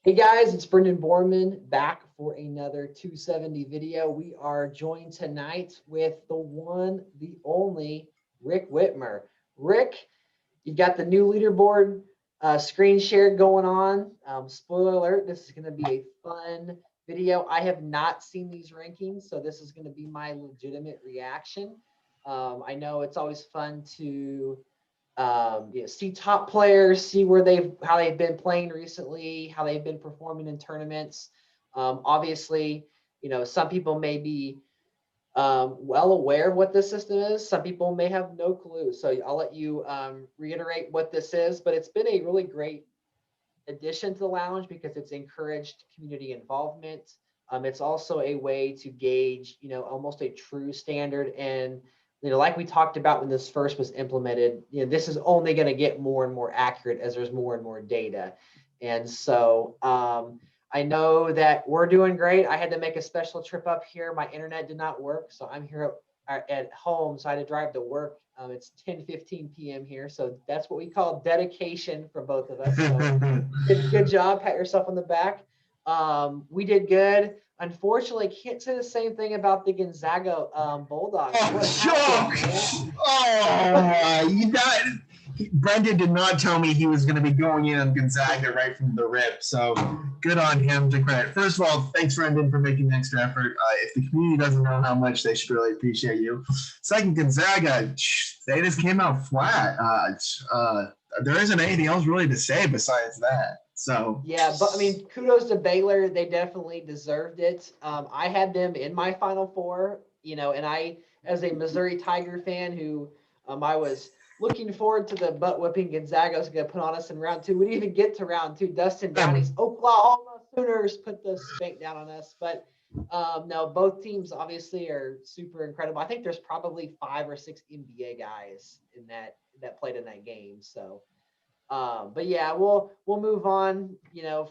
Hey guys, it's Brendan Borman back for another 270 video. We are joined tonight with the one, the only Rick Wytmar. Rick, you've got the new leaderboard screen share going on. Spoiler alert, this is going to be a fun video. I have not seen these rankings, so this is going to be my legitimate reaction. I know it's always fun to see top players, see how they've been playing recently, how they've been performing in tournaments. Obviously, some people may be well aware of what this system is. Some people may have no clue. So I'll let you reiterate what this is, but it's been a really great addition to the lounge because it's encouraged community involvement. It's also a way to gauge, almost a true standard. And, like we talked about when this first was implemented, this is only going to get more and more accurate as there's more and more data. And so I know that we're doing great. I had to make a special trip up here. My internet did not work. So I'm here at home. So I had to drive to work. It's 10:15 p.m. here. So that's what we call dedication for both of us. So good job. Pat yourself on the back. We did good. Unfortunately, can't say the same thing about the Gonzaga Bulldogs. Brendan did not tell me he was going to be going in on Gonzaga right from the rip. So good on him to credit. First of all, thanks, Brendan, for making the extra effort. If the community doesn't know how much, they should really appreciate you. Second, Gonzaga, they just came out flat. There isn't anything else really to say besides that. So yeah, but I mean, kudos to Baylor. They definitely deserved it. I had them in my Final Four, and I, as a Missouri Tiger fan who I was looking forward to the butt whipping Gonzaga was going to put on us in round two. We didn't even get to round two. Dustin Downey's Oklahoma Sooners put the spank down on us. But no, both teams obviously are super incredible. I think there's probably 5 or 6 NBA guys in that played in that game. So. But yeah, we'll move on,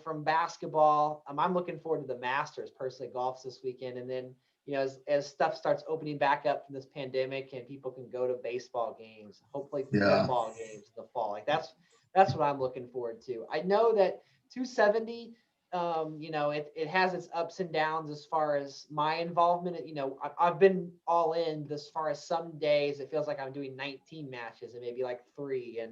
from basketball. I'm looking forward to the Masters personally. Golf's this weekend. And then, as stuff starts opening back up from this pandemic and people can go to baseball games, hopefully football games in the fall. Like that's what I'm looking forward to. I know that 270, it has its ups and downs as far as my involvement. I've been all in as far as some days it feels like I'm doing 19 matches and maybe like 3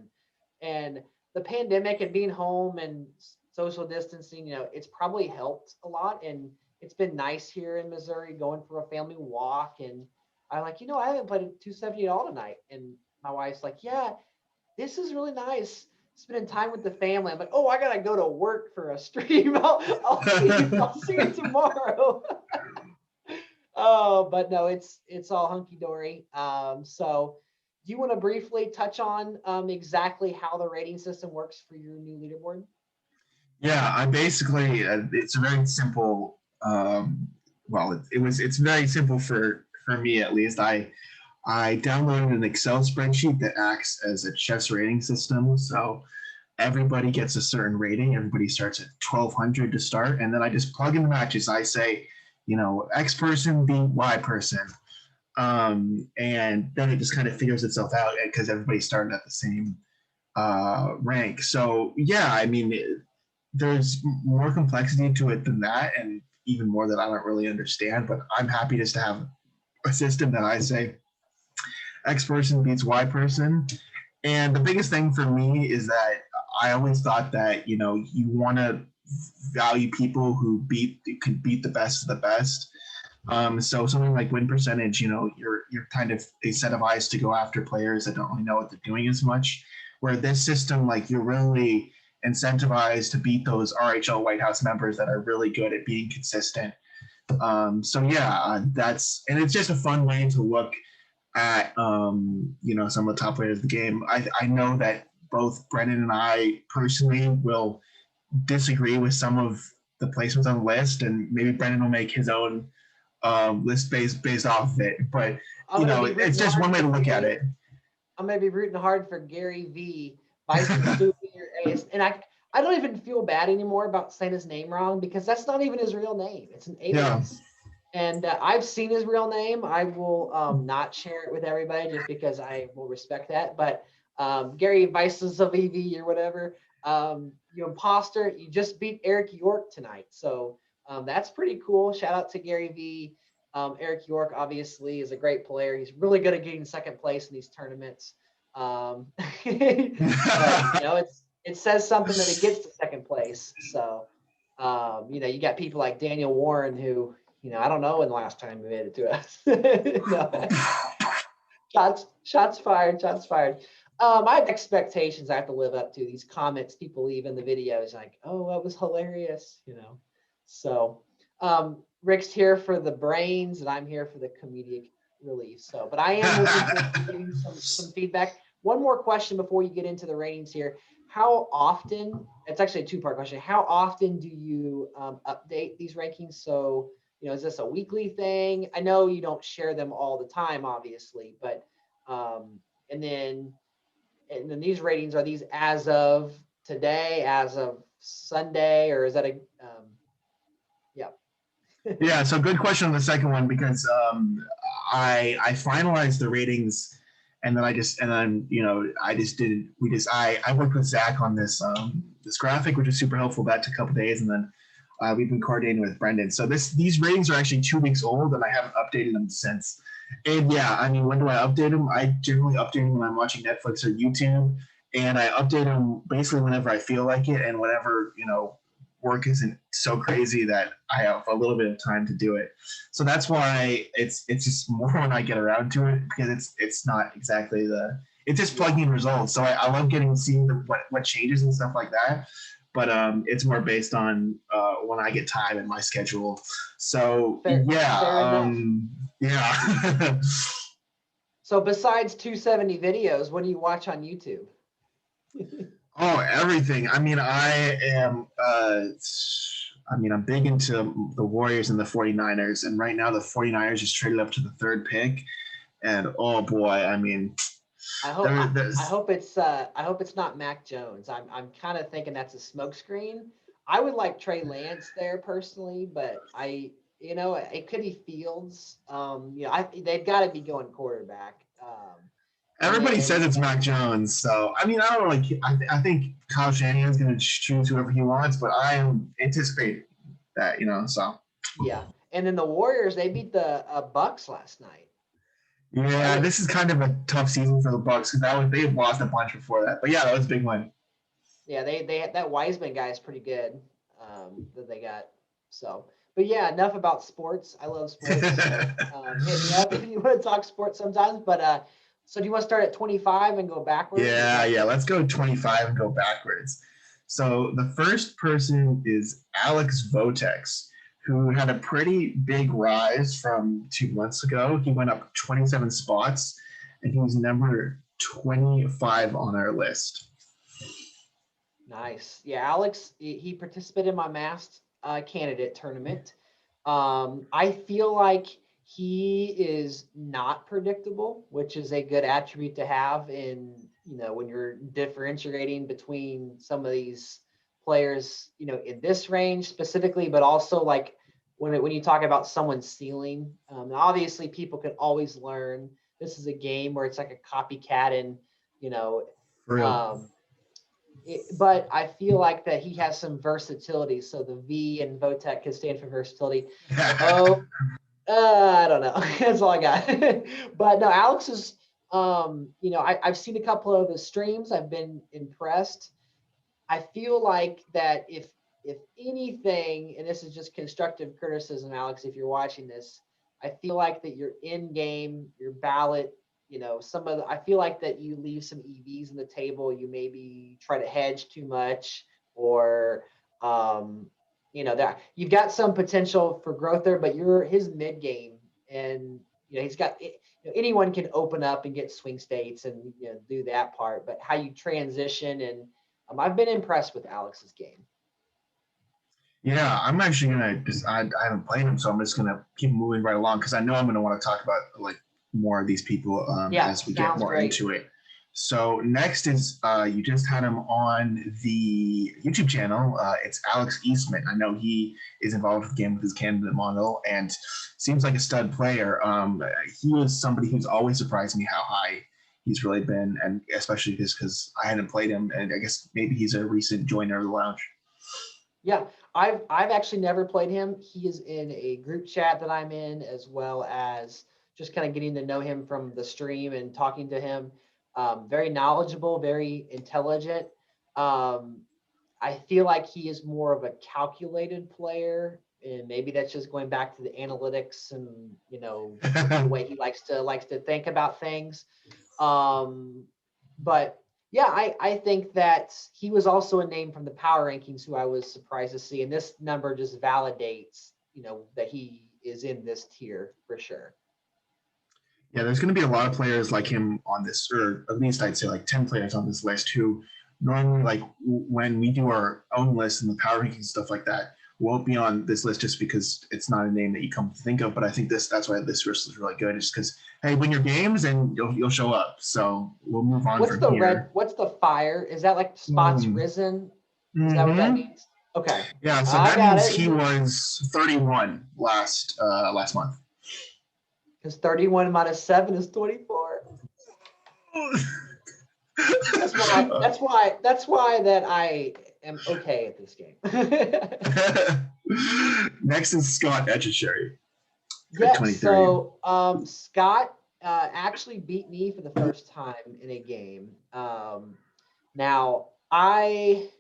and the pandemic and being home and social distancing, it's probably helped a lot. And it's been nice here in Missouri going for a family walk. And I'm like, I haven't played 270 at all tonight. And my wife's like, yeah, this is really nice. Spending time with the family. I'm like, oh, I got to go to work for a stream. I'll see you tomorrow. Oh, but no, it's all hunky dory. So do you want to briefly touch on exactly how the rating system works for your new leaderboard? Yeah, I basically it's a very simple. It's very simple for me at least. I downloaded an Excel spreadsheet that acts as a chess rating system. So everybody gets a certain rating. Everybody starts at 1200 to start, and then I just plug in the matches. I say, X person beat Y person. And then it just kind of figures itself out because everybody started at the same rank. So yeah, I mean, there's more complexity to it than that, and even more that I don't really understand. But I'm happy just to have a system that I say X person beats Y person. And the biggest thing for me is that I always thought that you want to value people who could beat the best of the best. So something like win percentage, you're kind of a set of eyes to go after players that don't really know what they're doing as much. Where this system, like you're really incentivized to beat those RHL White House members that are really good at being consistent. So yeah, and it's just a fun way to look at some of the top players of the game. I know that both Brendan and I personally will disagree with some of the placements on the list, and maybe Brendan will make his own list based off of it. But it's just one way to look at it. I'm gonna be rooting hard for Gary V. Vice Ace, and I don't even feel bad anymore about saying his name wrong because that's not even his real name. It's an alias. Yeah. And I've seen his real name. I will not share it with everybody just because I will respect that. But Gary Vices of EV or whatever. You imposter, you just beat Eric York tonight. So that's pretty cool. Shout out to Gary V. Eric York obviously is a great player. He's really good at getting second place in these tournaments. But it says something that he gets to second place. So you got people like Daniel Warren who, I don't know when the last time he made it to us. No. Shots fired. I have expectations I have to live up to. These comments people leave in the videos like, oh, that was hilarious, So Rick's here for the brains and I'm here for the comedic relief. So, but I am looking forward to getting some feedback. One more question before you get into the ratings here. How often, it's actually a two-part question. How often do you update these rankings? So, is this a weekly thing? I know you don't share them all the time, obviously, but and then these ratings, are these as of today, as of Sunday, or is that Yeah, so good question on the second one, because I finalized the ratings, and then I worked with Zach on this this graphic, which was super helpful. That took a couple days, and then we've been coordinating with Brendan. So these ratings are actually 2 weeks old, and I haven't updated them since. And yeah, I mean, when do I update them? I generally update them when I'm watching Netflix or YouTube, and I update them basically whenever I feel like it, and whenever work isn't so crazy that I have a little bit of time to do it. So that's why it's just more when I get around to it, because it's not exactly it's just plugging in results. So I love seeing what changes and stuff like that. But it's more based on when I get time in my schedule. So fair yeah. So besides 270 videos, what do you watch on YouTube? Oh, everything. I mean, I'm big into the Warriors and the 49ers, and right now the 49ers just traded up to the third pick, and oh boy, I mean, I hope it's not Mac Jones. I'm kind of thinking that's a smokescreen. I would like Trey Lance there personally, but it could be Fields. They've got to be going quarterback. Everybody says it's Mac Jones, so I mean, I don't know. I think Kyle Shanahan's going to choose whoever he wants, but I anticipate that, So yeah, and then the Warriors, they beat the Bucks last night. Yeah, this is kind of a tough season for the Bucks because they've lost a bunch before that. But yeah, that was a big win. Yeah, they that Wiseman guy is pretty good that they got. So, but yeah, enough about sports. I love sports. So, hit me up if you want to talk sports sometimes. But so do you want to start at 25 and go backwards? Yeah. Let's go 25 and go backwards. So the first person is Alex Votex, who had a pretty big rise from 2 months ago. He went up 27 spots, and he was number 25 on our list. Nice. Yeah, Alex, he participated in my masked candidate tournament. I feel like he is not predictable, which is a good attribute to have when you're differentiating between some of these players, in this range specifically, but also like when you talk about someone's ceiling. Obviously people can always learn. This is a game where it's like a copycat and, but I feel like that he has some versatility. So the V in Votex can stand for versatility. I don't know. That's all I got. But no, Alex is, I've seen a couple of his streams. I've been impressed. I feel like that if anything, and this is just constructive criticism, Alex, if you're watching this, I feel like that your in game, your ballot, I feel like that you leave some EVs on the table. You maybe try to hedge too much, or that you've got some potential for growth there, but his mid game, and he's got anyone can open up and get swing states and do that part, but how you transition, and I've been impressed with Alex's game. Yeah, I'm actually gonna I haven't played him, so I'm just gonna keep moving right along because I know I'm gonna want to talk about more of these people as we get more into it. So next is you just had him on the YouTube channel. It's Alex Eastman. I know he is involved with the game with his candidate model and seems like a stud player. He is somebody who's always surprised me how high he's really been, and especially because I hadn't played him, and I guess maybe he's a recent joiner of the lounge. Yeah, I've actually never played him. He is in a group chat that I'm in, as well as just kind of getting to know him from the stream and talking to him. Very knowledgeable, very intelligent. Um, I feel like he is more of a calculated player, and maybe that's just going back to the analytics and the way he likes to think about things. But yeah, I think that he was also a name from the power rankings who I was surprised to see, and this number just validates that he is in this tier for sure. Yeah, there's going to be a lot of players like him on this, or at least I'd say like 10 players on this list who normally, like when we do our own list and the power rankings and stuff like that, won't be on this list just because it's not a name that you come to think of. But I think that's why this list is really good, just because, hey, win your games and you'll show up. So we'll move on What's from the here. red? What's the fire? Is that like spots risen? Is that what that means? Okay. Yeah, so that means he was 31 last month. Because 31 minus 7 is 24. That's why that I am okay at this game. Next is Scott Etchecherry. Yeah, so Scott actually beat me for the first time in a game. Now, I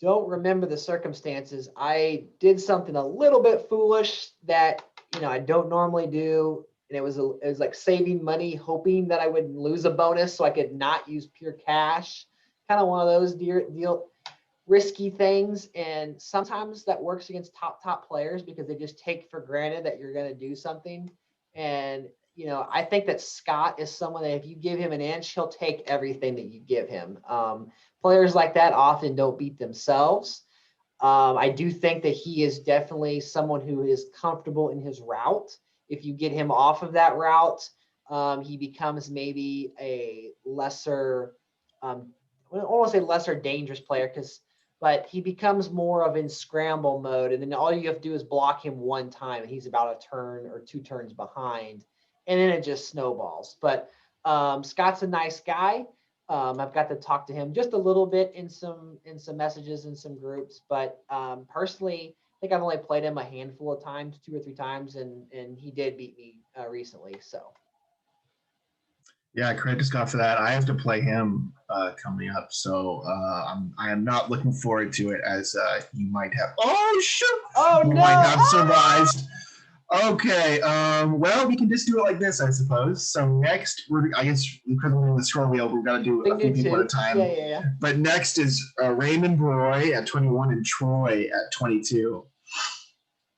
don't remember the circumstances. I did something a little bit foolish that I don't normally do, and it was like saving money, hoping that I would lose a bonus so I could not use pure cash. Kind of one of those risky things, and sometimes that works against top players because they just take for granted that you're going to do something. And I think that Scott is someone that if you give him an inch, he'll take everything that you give him. Players like that often don't beat themselves. I do think that he is definitely someone who is comfortable in his route. If you get him off of that route, he becomes maybe a lesser, I don't want to say lesser dangerous player, but he becomes more of in scramble mode. And then all you have to do is block him one time and he's about a turn or 2 turns behind. And then it just snowballs. But Scott's a nice guy. I've got to talk to him just a little bit in some messages in some groups, but personally, I think I've only played him a handful of times, 2 or 3 times, and he did beat me recently. So. Yeah, credit to Scott for that. I have to play him coming up, so I am not looking forward to it, as you might have. Oh shoot! Oh no! Might have surmised. Okay, well, we can just do it like this, I suppose. So next, I guess because we're in the scroll wheel, we've got to do a few people at a time. Yeah. But next is Raymond Roy at 21 and Troy at 22.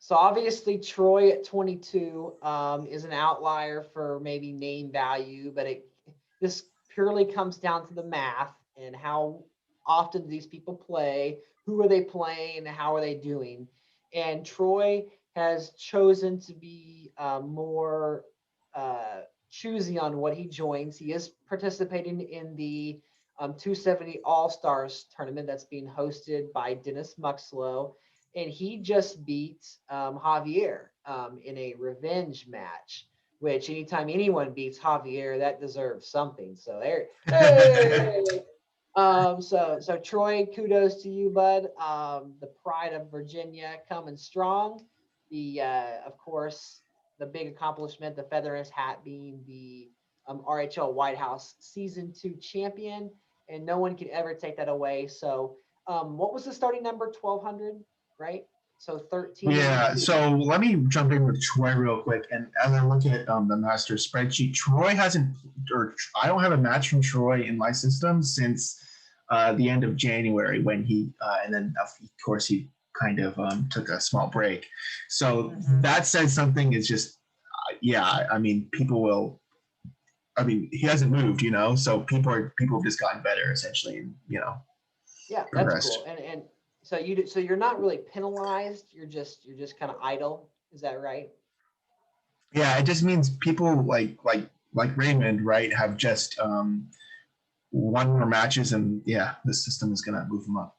So obviously Troy at 22 is an outlier for maybe name value, but this purely comes down to the math and how often do these people play, who are they playing, and how are they doing. And Troy has chosen to be more choosy on what he joins. He is participating in the 270 All-Stars tournament that's being hosted by Dennis Muxlow. And he just beat Javier in a revenge match, which anytime anyone beats Javier, that deserves something. So there, hey! So Troy, kudos to you, bud. The pride of Virginia coming strong. The of course, the big accomplishment, the feather in his hat, being the RHL White House Season 2 champion, and no one could ever take that away. So what was the starting number? 1,200, right? So 13. Yeah, so let me jump in with Troy real quick. And as I look at the master spreadsheet, Troy hasn't, or I don't have a match from Troy in my system since the end of January, when he, and then of course he kind of took a small break. So that says something. Is just, yeah, I mean, he hasn't moved, so people have just gotten better essentially, and yeah, that's cool. And so you're not really penalized. You're just kind of idle. Is that right? Yeah, it just means people like Raymond, right, have just won more matches, and yeah, the system is gonna move them up.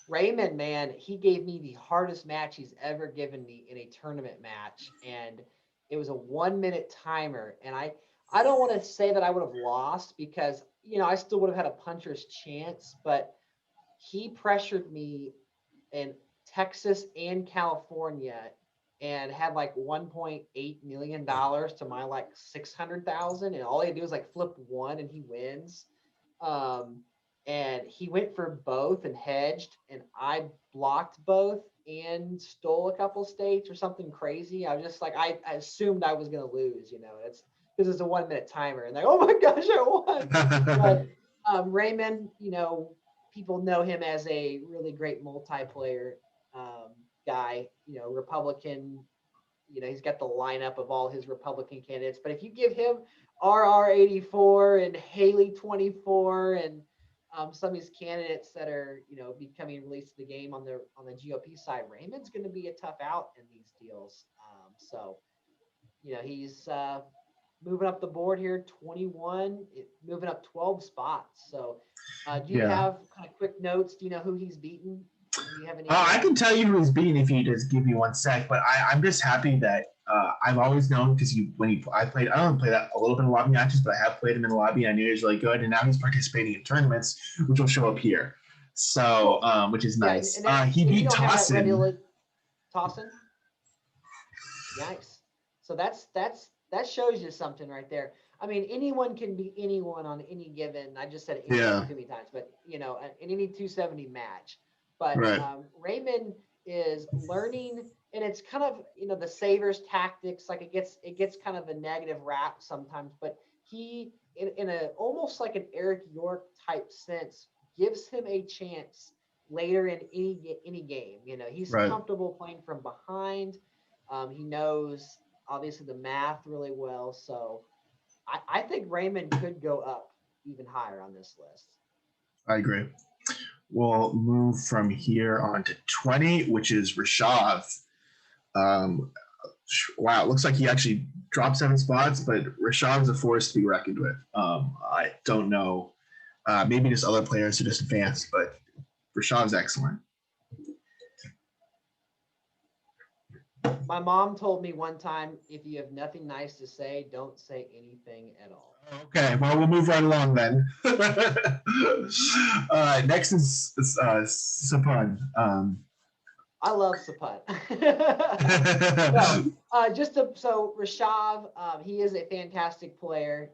Raymond, man, he gave me the hardest match he's ever given me in a tournament match, and it was a 1-minute timer, and I don't want to say that I would have lost because, I still would have had a puncher's chance, but he pressured me in Texas and California and had like $1.8 million to my like 600,000, and all he had to do was like flip one and he wins. Um, and he went for both and hedged, and I blocked both and stole a couple states or something crazy. I was just like, I assumed I was gonna lose, it's because it's a 1 minute timer, and like, oh my gosh, I won. But Raymond, people know him as a really great multiplayer guy, Republican. He's got the lineup of all his Republican candidates. But if you give him RR84 and Haley 24 and some of these candidates that are, becoming released to the game on the GOP side, Raymond's going to be a tough out in these deals. So, he's moving up the board here, 21, moving up 12 spots. So, do you have kind of quick notes? Do you know who he's beaten? Do you have any? I can tell you who he's beating if you just give me 1 sec. But I'm just happy that I've always known because I played. I don't play that a little bit of lobby matches, but I have played him in the lobby. I knew he was really good, and now he's participating in tournaments, which will show up here. So, which is nice. He beat Tossin. Tossin. Nice. So that shows you something right there. I mean, anyone can be anyone on any given. I just said anyone too many times, but in any 270 match. But Raymond is learning, and it's kind of the savers tactics. Like it gets kind of a negative rap sometimes, but he in a almost like an Eric York type sense gives him a chance later in any game. He's comfortable playing from behind. He knows obviously the math really well, so I think Raymond could go up even higher on this list. I agree. We'll move from here on to 20, which is Rishav. Wow, it looks like he actually dropped 7 spots, but Rishav is a force to be reckoned with. I don't know. Maybe just other players who just advanced, but Rishav's excellent. My mom told me one time, if you have nothing nice to say, don't say anything at all. Okay, well, we'll move right along then. Next is Sapan. I love Sapan. So Rishav, he is a fantastic player.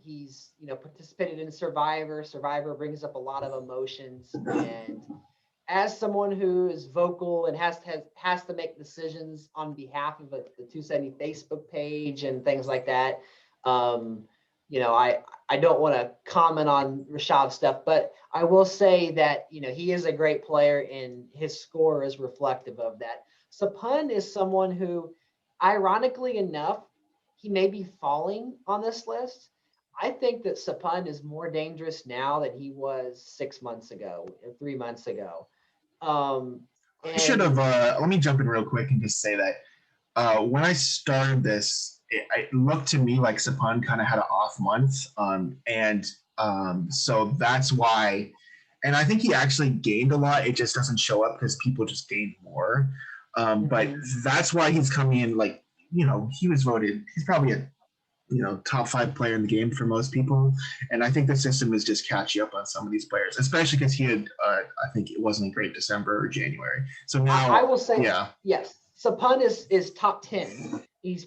He's participated in Survivor. Survivor brings up a lot of emotions, and as someone who is vocal and has to make decisions on behalf of the 270 Facebook page and things like that, I don't want to comment on Rishav's stuff, but I will say that he is a great player and his score is reflective of that. Sapan is someone who, ironically enough, he may be falling on this list. I think that Sapan is more dangerous now than he was 6 months ago or 3 months ago. I should have. Let me jump in real quick and just say that when I started this, it looked to me like Sapan kind of had an off month, so that's why. And I think he actually gained a lot. It just doesn't show up because people just gained more. But that's why he's coming in. Like he was voted. He's probably a top 5 player in the game for most people. And I think the system is just catching up on some of these players, especially because he had, I think it wasn't a great December or January. So now I will say, yes, Sapan is top 10. He's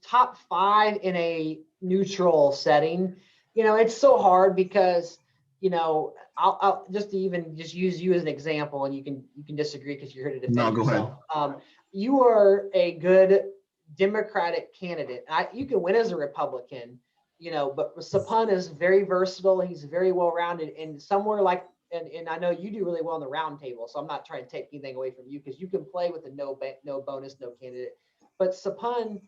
top 5 in a neutral setting. It's so hard because, I'll just use you as an example, and you can disagree because you're here to defend yourself. Go ahead. You are a good Democratic candidate. You can win as a Republican, but Sapan is very versatile. He's very well-rounded, and somewhere like, and I know you do really well in the round table, so I'm not trying to take anything away from you because you can play with a no bonus, no candidate. But Sapan,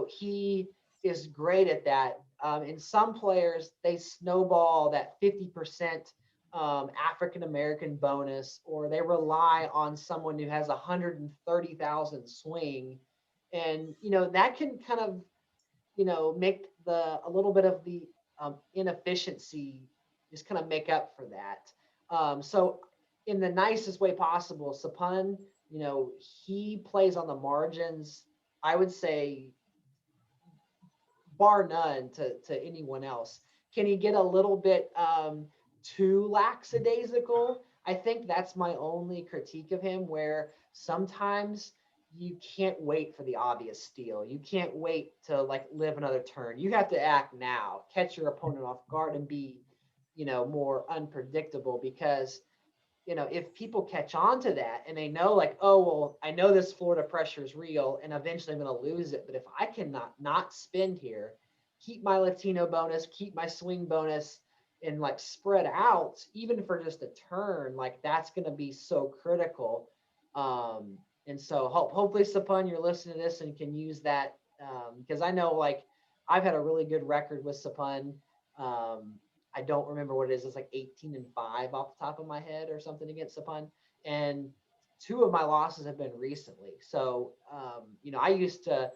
he is great at that. And some players, they snowball that 50% African-American bonus, or they rely on someone who has 130,000 swing. And, that can kind of, make a little bit of the inefficiency just kind of make up for that. So in the nicest way possible, Sapan, he plays on the margins, I would say bar none to anyone else. Can he get a little bit too lackadaisical? I think that's my only critique of him, where sometimes you can't wait for the obvious steal. You can't wait to like live another turn. You have to act now, catch your opponent off guard, and be, more unpredictable, because if people catch on to that and they know like, oh, well, I know this Florida pressure is real and eventually I'm going to lose it. But if I cannot not spend here, keep my Latino bonus, keep my swing bonus, and like spread out, even for just a turn, like that's going to be so critical. And so hopefully, Sapun, you're listening to this and can use that, because I know like I've had a really good record with Sapun. I don't remember what it is. It's like 18-5 off the top of my head or something against Sapun. And 2 of my losses have been recently. So, I used to,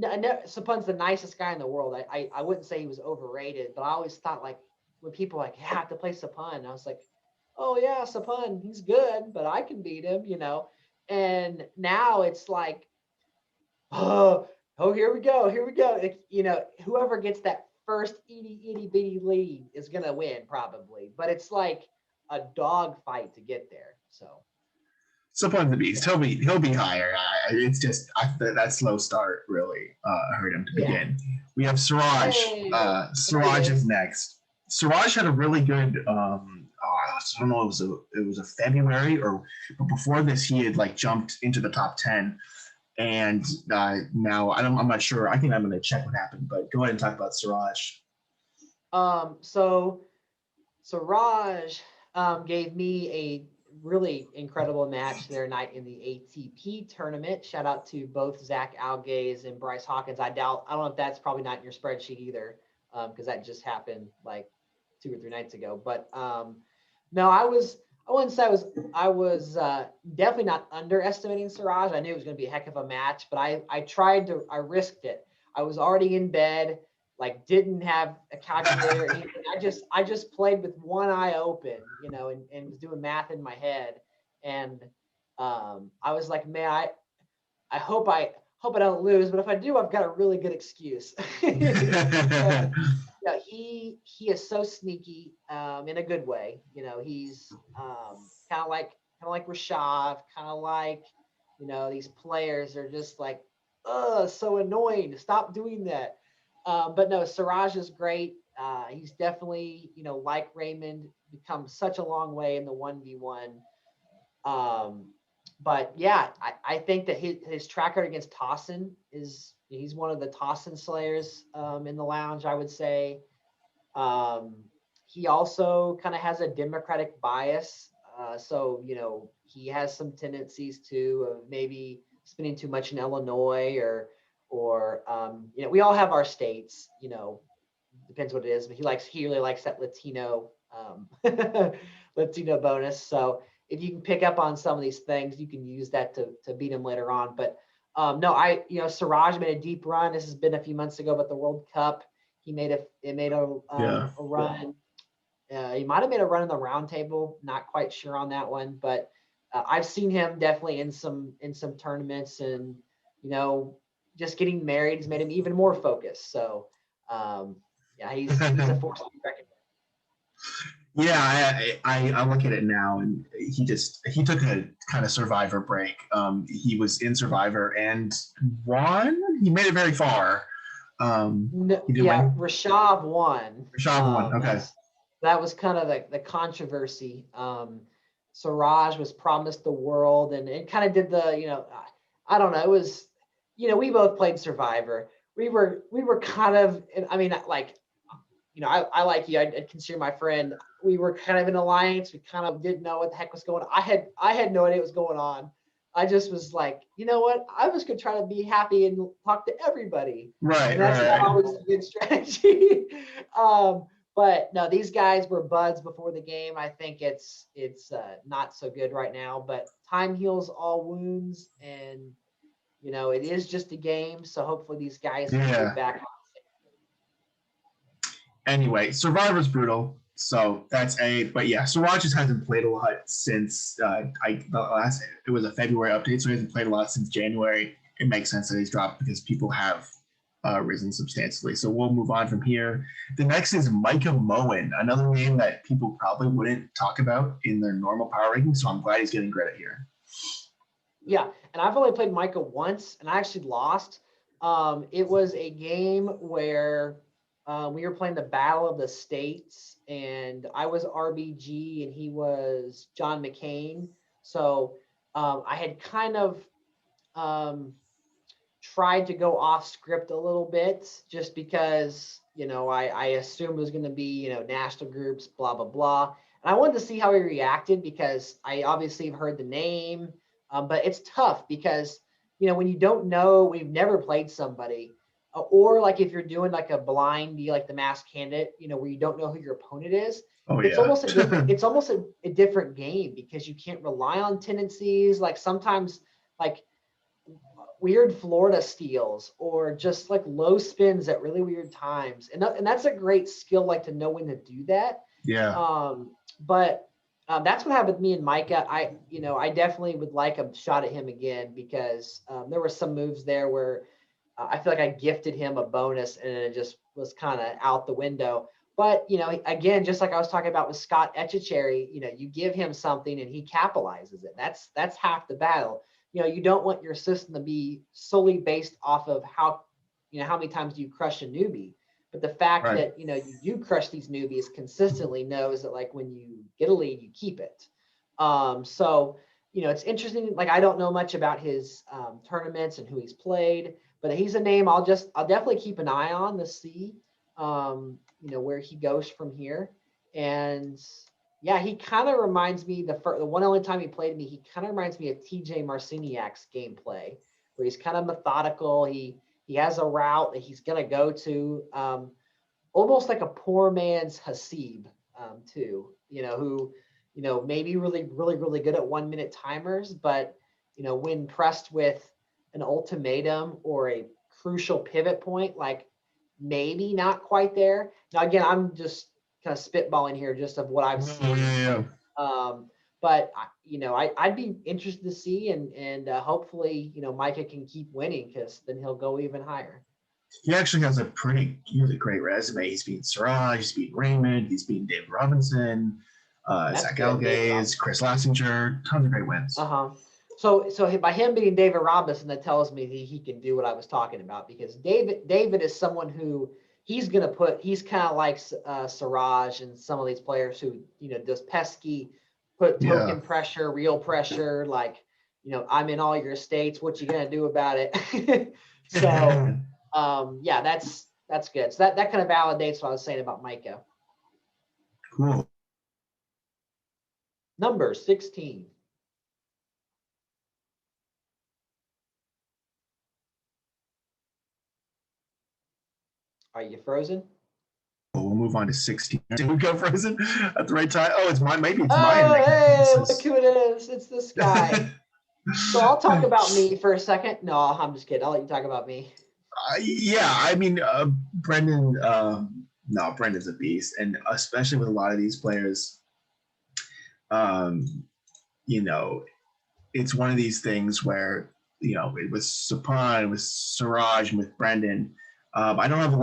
Sapun's the nicest guy in the world. I wouldn't say he was overrated, but I always thought like when people like, yeah, I have to play Sapun, I was like, oh yeah, Sapun, he's good, but I can beat him, And now it's like, oh, here we go. Like, whoever gets that first itty bitty lead is gonna win probably, but it's like a dog fight to get there. So Sapun's the beast. He'll be higher. It's just that slow start really hurt him to begin. We have Siraj. Siraj is next. Siraj had a really good. I don't know. It was a February but before this he had like jumped into the top 10. And now I'm not sure. I think I'm going to check what happened, but go ahead and talk about Siraj. So Siraj gave me a really incredible match their night in the ATP tournament. Shout out to both Zach Algaze and Bryce Hawkins. I don't know if that's probably not in your spreadsheet either, because that just happened like 2 or 3 nights ago. But no, I wouldn't say I was definitely not underestimating Siraj. I knew it was going to be a heck of a match, but I risked it. I was already in bed, like didn't have a calculator or anything. I just played with one eye open, and was doing math in my head. And I was like, man, I hope I don't lose, but if I do, I've got a really good excuse. He is so sneaky in a good way. He's kind of like Rashad, kind of like these players are just like, so annoying. Stop doing that. But no, Siraj is great. He's definitely like Raymond, become such a long way in the 1v1. But yeah, I think that his track record against Tossin he's one of the Tossin slayers in the lounge, I would say. He also kind of has a Democratic bias. So, he has some tendencies to maybe spending too much in Illinois or we all have our states, depends what it is, but he really likes that Latino, Latino bonus. So if you can pick up on some of these things, you can use that to beat him later on. But no, Siraj made a deep run. This has been a few months ago, but the World Cup, he made a run. He might have made a run in the round table. Not quite sure on that one, but I've seen him definitely in some tournaments, and just getting married has made him even more focused. So yeah, he's a force to be reckoned with. Yeah, I look at it now, and he took a kind of Survivor break. He was in Survivor and won. He made it very far. Rashad won. Rashad won. Okay. That was kind of the controversy. Siraj was promised the world, and it kind of did the, I don't know. It was, we both played Survivor. We were kind of, I mean, like, I like you. I consider my friend. We were kind of in alliance. We kind of didn't know what the heck was going on. I had no idea what was going on. I just was like, you know what? I was gonna try to be happy and talk to everybody. Right. And that's not always a good strategy. But no, these guys were buds before the game. I think it's not so good right now. But time heals all wounds, and it is just a game. So hopefully these guys can get back. Anyway, Survivor's brutal. So but yeah, Siraj just hasn't played a lot since it was a February update, so he hasn't played a lot since January. It makes sense that he's dropped because people have risen substantially. So we'll move on from here. The next is Micah Mohan, another name that people probably wouldn't talk about in their normal power ranking. So I'm glad he's getting credit here. Yeah, and I've only played Micah once, and I actually lost. It was a game where we were playing the Battle of the States, and I was RBG, and he was John McCain. So I had kind of tried to go off script a little bit, just because I assumed it was going to be national groups, blah blah blah, and I wanted to see how he reacted because I obviously have heard the name, but it's tough because when you don't know, we've never played somebody, or like if you're doing like a blind, be like the masked candidate, where you don't know who your opponent is. Oh It's yeah. almost a different. It's almost a different game because you can't rely on tendencies. Like sometimes, like weird Florida steals or just like low spins at really weird times. And that's a great skill, like to know when to do that. Yeah. But that's what happened with me and Micah. I definitely would like a shot at him again because there were some moves there where I feel like I gifted him a bonus and it just was kind of out the window. But, again, just like I was talking about with Scott Etchecherry, you give him something and he capitalizes it. That's half the battle. You don't want your system to be solely based off of how many times do you crush a newbie. But the fact that, you do crush these newbies consistently knows that like when you get a lead, you keep it. So, it's interesting. Like, I don't know much about his tournaments and who he's played, but he's a name I'll definitely keep an eye on to see, where he goes from here. And yeah, he kind of reminds me the one only time he played me, he kind of reminds me of TJ Marciniak's gameplay, where he's kind of methodical. He has a route that he's gonna go to, almost like a poor man's Hasib, too. Who maybe really really really good at 1 minute timers, but when pressed with an ultimatum or a crucial pivot point, like maybe not quite there. Now again, I'm just kind of spitballing here just of what I've seen. Yeah. But I'd be interested to see, and hopefully Micah can keep winning because then he'll go even higher. He actually has a really great resume. He's beaten Siraj, he's beaten Raymond, he's beaten David Robinson, Zach Elgaze, Chris Lassinger, tons of great wins. So by him beating David Robinson, that tells me that he can do what I was talking about, because David is someone who he's kind of like Siraj and some of these players who does pesky, put token pressure, real pressure, like I'm in all your states, what you gonna do about it? So yeah, that's good. So that kind of validates what I was saying about Micah. Cool. Number 16. Are you frozen? We'll move on to 16. Did we go frozen at the right time? Oh, it's mine. Maybe it's mine. Oh, hey, look who it is. It's this guy. So I'll talk about me for a second. No, I'm just kidding. I'll let you talk about me. Yeah, I mean, Brendan, no, Brendan's a beast. And especially with a lot of these players, it's one of these things where, it was Sapan, with Siraj, and with Brendan. I don't have a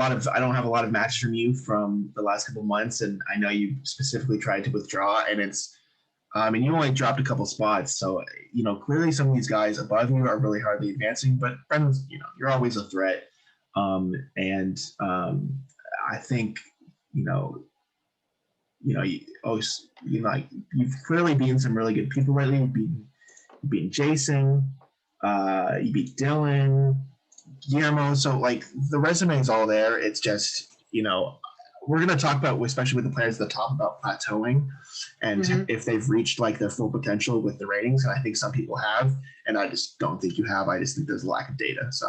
lot of matches from you from the last couple of months, and I know you specifically tried to withdraw, and you only dropped a couple spots, so clearly some of these guys above you are really hardly advancing. But Brendan's, you're always a threat, and I think you've clearly beaten some really good people lately. You beat Jason, you beat Dylan, Guillermo. So like the resume is all there. It's just, we're going to talk about, especially with the players at the top, about plateauing and if they've reached like their full potential with the ratings. And I think some people have, and I just don't think you have. I just think there's a lack of data. So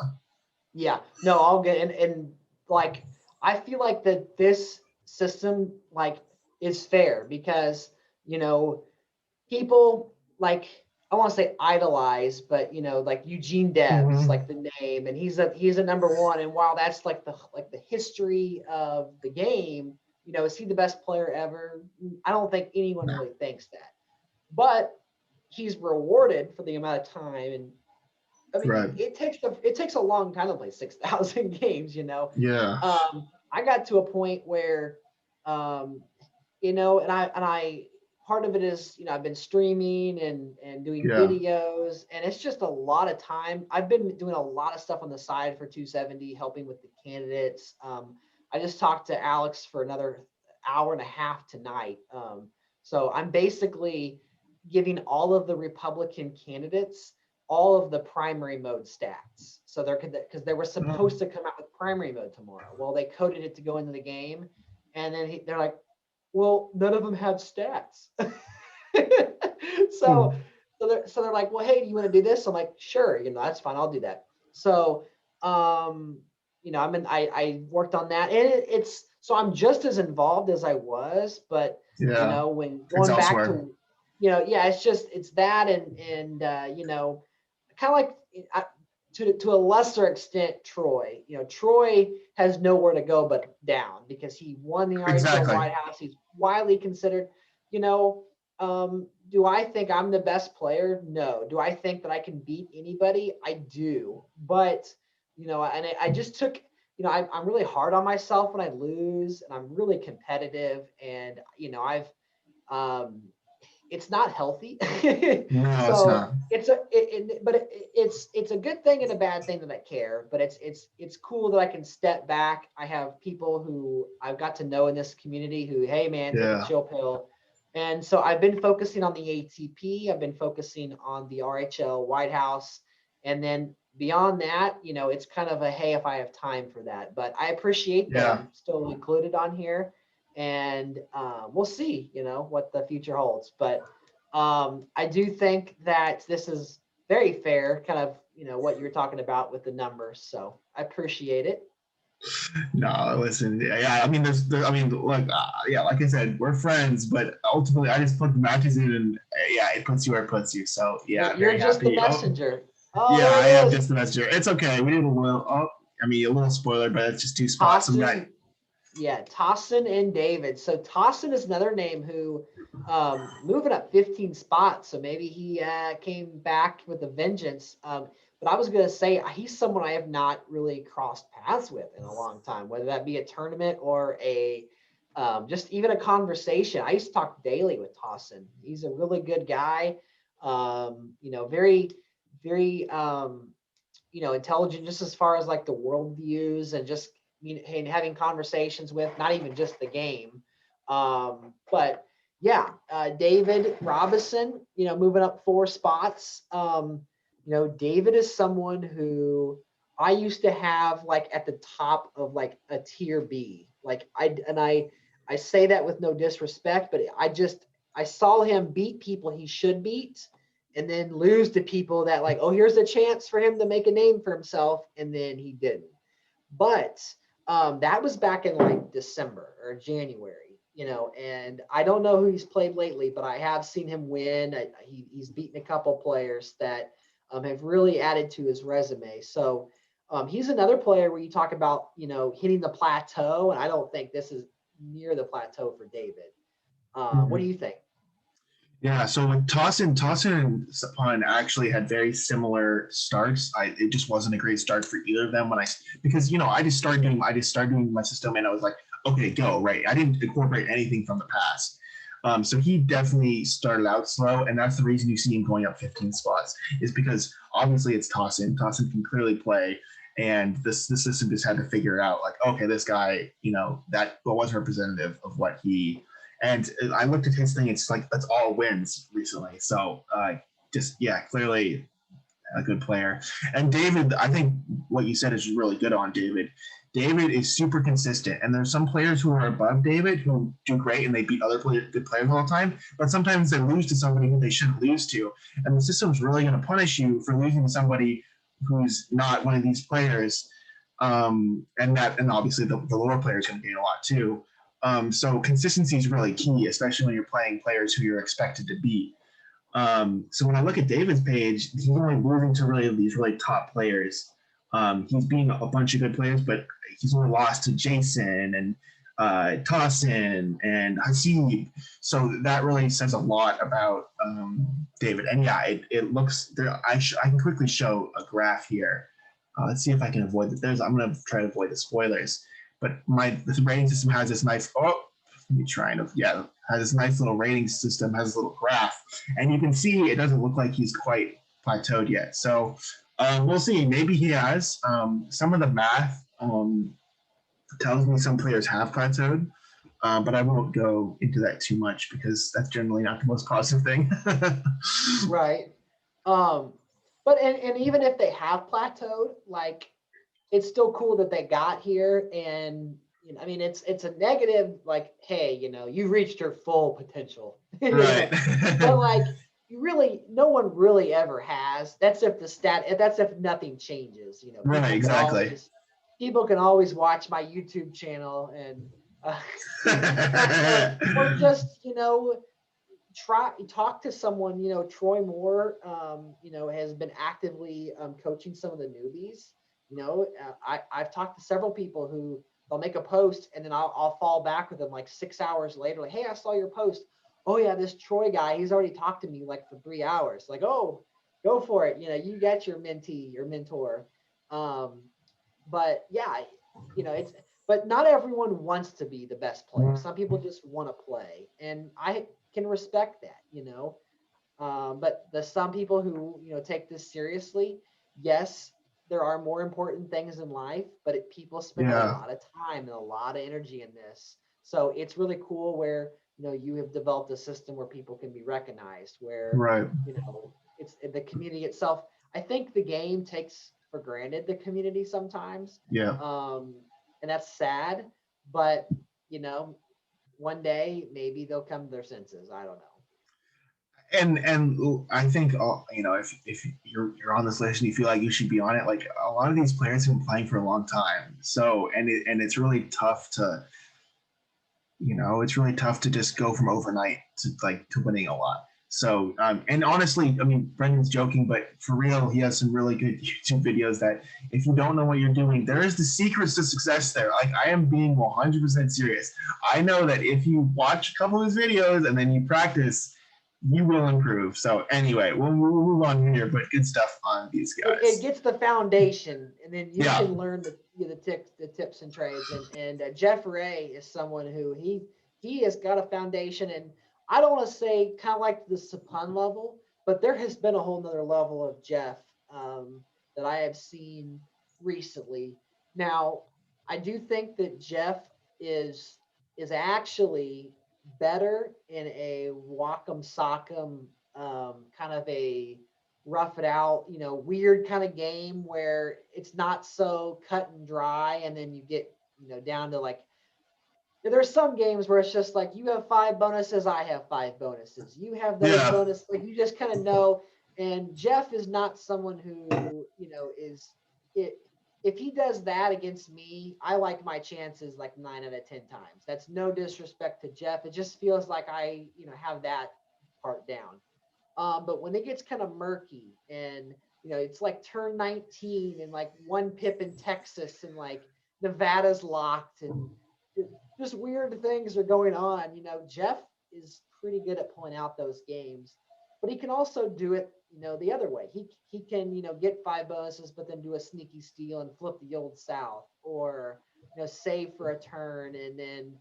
yeah, no, I'll get and like I feel like that this system like is fair because people like, I want to say idolize, but like Eugene Debs, like the name, and he's a number one. And while that's like the history of the game, is he the best player ever? I don't think anyone really thinks that. But he's rewarded for the amount of time and I mean, Right. it takes a long time to play 6,000 games, you know. Yeah. I got to a point where, um, you know, and I part of it is, you know, I've been streaming and doing Yeah. videos, and it's just a lot of time. I've been doing a lot of stuff on the side for 270, helping with the candidates. I just talked to Alex for another hour and a half tonight. So I'm basically giving all of the Republican candidates all of the primary mode stats. So they're because they were supposed to come out with primary mode tomorrow. Well, they coded it to go into the game, and then they're like, well, none of them have stats. so they're like, well, hey, do you want to do this? I'm like, sure, you know, that's fine, I'll do that. So you know, I worked on that, and it's so I'm just as involved as I was, but you Yeah. know, when It's going back elsewhere. to, you know, yeah, it's that, and you know, kind of like to a lesser extent, Troy. You know, Troy has nowhere to go but down because he won the RHL Exactly. White House. He's widely considered. You know, do I think I'm the best player? No. Do I think that I can beat anybody? I do. But you know, and I just took. You know, I'm really hard on myself when I lose, and I'm really competitive. And you know, um, it's not healthy. No, it's So not. it's a good thing and a bad thing that I care, but it's cool that I can step back. I have people who I've got to know in this community who, hey man, take a Yeah. chill pill. And so I've been focusing on the ATP, I've been focusing on the RHL White House, and then beyond that, you know, it's kind of a hey if I have time for that. But I appreciate that Yeah. I'm still included on here, and we'll see, you know, what the future holds. But I do think that this is very fair, kind of, you know, what you're talking about with the numbers. So I appreciate it. No, listen. Yeah, I mean, I mean, look, yeah, like I said, we're friends, but ultimately, I just put the matches in, and yeah, it puts you where it puts you. So yeah, You're very just the happy. Oh, messenger. Oh, yeah, there I am it is. just the messenger. It's okay. We did a little. Oh, I mean, a little spoiler, but it's just two spots. Some guy. Tossin, yeah, Tossin and David. So Tossin is another name who moving up 15 spots. So maybe he came back with a vengeance. But I was going to say he's someone I have not really crossed paths with in a long time, whether that be a tournament or a just even a conversation. I used to talk daily with Tossin. He's a really good guy. You know, very, very you know, intelligent just as far as like the world views and just and having conversations with, not even just the game. But yeah, David Robinson, you know, moving up 4 spots. You know, David is someone who I used to have like at the top of like a tier B. Like I say that with no disrespect, but I saw him beat people he should beat and then lose to people that like, oh, here's a chance for him to make a name for himself, and then he didn't. But that was back in like December or January, you know, and I don't know who he's played lately, but I have seen him win. He's beaten a couple players that have really added to his resume. So he's another player where you talk about, you know, hitting the plateau, and I don't think this is near the plateau for David. What do you think? Yeah, so like Tossin and Sapun actually had very similar starts. It just wasn't a great start for either of them when because you know I just started doing my system and I was like, okay, go right. I didn't incorporate anything from the past. So he definitely started out slow, and that's the reason you see him going up 15 spots is because obviously it's Tossin. Tossin can clearly play, and the system just had to figure out like, okay, this guy, you know, that was representative of what he. And I looked at his thing; it's like that's all wins recently. So just yeah, clearly a good player. And David, I think what you said is really good on David. David is super consistent, and there's some players who are above David who do great and they beat other good players all the time. But sometimes they lose to somebody who they shouldn't lose to, and the system's really going to punish you for losing to somebody who's not one of these players. And obviously the lower player is going to gain a lot too. So consistency is really key, especially when you're playing players who you're expected to beat. So when I look at David's page, he's only moving to really these really top players. He's beaten a bunch of good players, but he's only lost to Jason and Tossin and Hasib. So that really says a lot about David. And yeah, it looks there. I can quickly show a graph here. Let's see if I can avoid it. I'm going to try to avoid the spoilers. But the rating system has this nice. Oh, let me try and has this nice little rating system. Has a little graph, and you can see it doesn't look like he's quite plateaued yet. So we'll see. Maybe he has. Some of the math tells me some players have plateaued, but I won't go into that too much because that's generally not the most positive thing. Right. But even if they have plateaued, like it's still cool that they got here. And you know, I mean, it's a negative, like, hey, you know, you reached your full potential. Right. But like, no one really ever has. That's if nothing changes. You know. Right. Exactly. People can always watch my YouTube channel and or just, you know, talk to someone. You know, Troy Moore, you know, has been actively coaching some of the newbies. You know, I've talked to several people who they'll make a post and then I'll fall back with them like 6 hours later, like, hey, I saw your post. Oh yeah, this Troy guy, he's already talked to me like for 3 hours. Like, oh, go for it. You know, you get your mentee, your mentor. But yeah, you know, but not everyone wants to be the best player. Some people just want to play, and I can respect that, you know. But the some people who, you know, take this seriously, yes, there are more important things in life, but people spend a lot of time and a lot of energy in this. So it's really cool where, you know, you have developed a system where people can be recognized, where, you know, it's the community itself. I think the game takes for granted the community sometimes. And that's sad, but you know, one day maybe they'll come to their senses. I don't know. And I think you know, if you're on this list and you feel like you should be on it, like a lot of these players have been playing for a long time. So and it's really tough to, you know, it's really tough to just go from overnight to winning a lot. So and honestly, I mean, Brendan's joking, but for real, he has some really good YouTube videos that if you don't know what you're doing, there is the secrets to success there. Like I am being 100% serious. I know that if you watch a couple of his videos and then you practice, you will improve. So anyway, we'll move on here, but good stuff on these guys. It gets the foundation, and then you can learn the tips and trades. And Jeff Ray is someone who he has got a foundation, and I don't want to say kind of like the Sapun level, but there has been a whole nother level of Jeff that I have seen recently. Now, I do think that Jeff is actually better in a Whack'em Sock'em kind of a rough it out, you know, weird kind of game where it's not so cut and dry, and then you get, you know, down to like there's some games where it's just like you have 5 bonuses, I have 5 bonuses. You have those bonuses, like you just kind of know. And Jeff is not someone who, you know, if he does that against me, I like my chances like 9 out of 10 times. That's no disrespect to Jeff. It just feels like I, you know, have that part down. But when it gets kind of murky and, you know, it's like turn 19 and like 1 pip in Texas and like Nevada's locked and just weird things are going on. You know, Jeff is pretty good at pulling out those games, but he can also do it, you know, the other way. He can, you know, get 5 bonuses, but then do a sneaky steal and flip the old South, or, you know, save for a turn. And then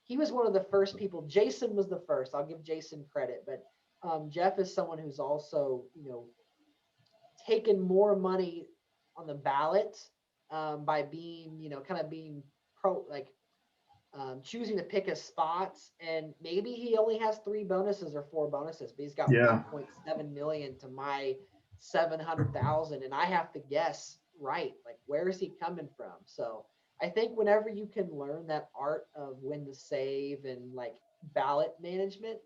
he was one of the first people. Jason was the first. I'll give Jason credit, but Jeff is someone who's also, you know, taken more money on the ballot by being, you know, kind of being choosing to pick his spots, and maybe he only has 3 bonuses or 4 bonuses, but he's got 1.7 million to my 700,000, and I have to guess right, like where is he coming from? So I think whenever you can learn that art of when to save and like ballot management,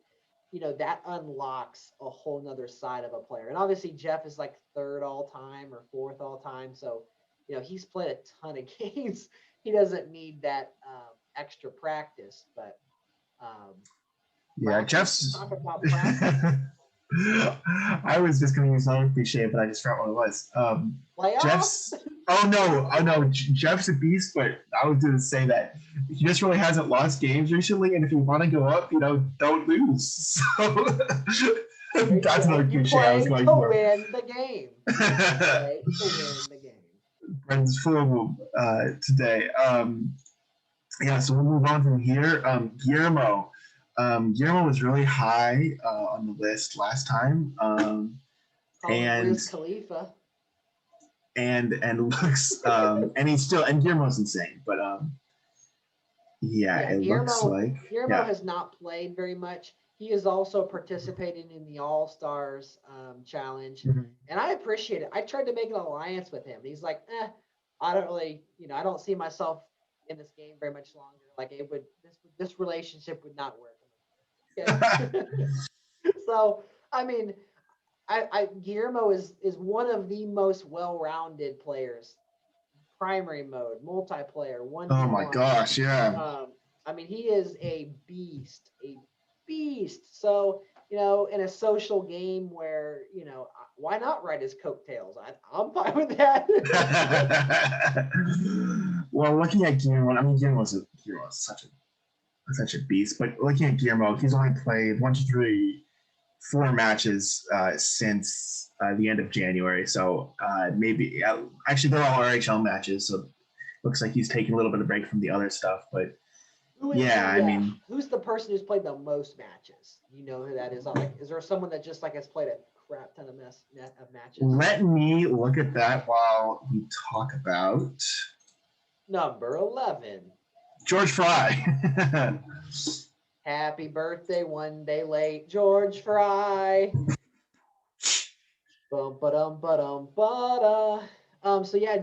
you know, that unlocks a whole nother side of a player. And obviously Jeff is like 3rd all time or 4th all time, so you know he's played a ton of games. He doesn't need that extra practice, but Jeff's. Talk about practice. I was just going to use another cliche, but I just forgot what it was. Jeff's. Oh no, Jeff's a beast. But I was going to say that he just really hasn't lost games recently, and if you want to go up, don't lose. So that's another cliche I was going for. Win the game. Play to win the game. Brendan's full of them today. So we'll move on from here. Guillermo. Guillermo was really high on the list last time. And Khalifa. And looks and he's still, and Guillermo's insane, but it looks like Guillermo has not played very much. He is also participating in the All Stars challenge, and I appreciate it. I tried to make an alliance with him. He's like, I don't really, I don't see myself in this game very much longer. Like this relationship would not work. Okay? So I mean, Guillermo is one of the most well-rounded players. Primary mode, multiplayer, one. Oh my gosh, yeah. I mean, he is a beast. So, in a social game where, why not ride his coattails? I'm fine with that. Well, looking at Guillermo, I mean, Guillermo's such a beast. But looking at Guillermo, he's only played 4 matches since the end of January. So maybe, actually, they're all RHL matches. So looks like he's taking a little bit of break from the other stuff. But I mean, who's the person who's played the most matches? You know who that is? Like, is there someone that just has played a crap ton of matches? Let me look at that while we talk about number 11, George Fry. Happy birthday, one day late, George Fry. So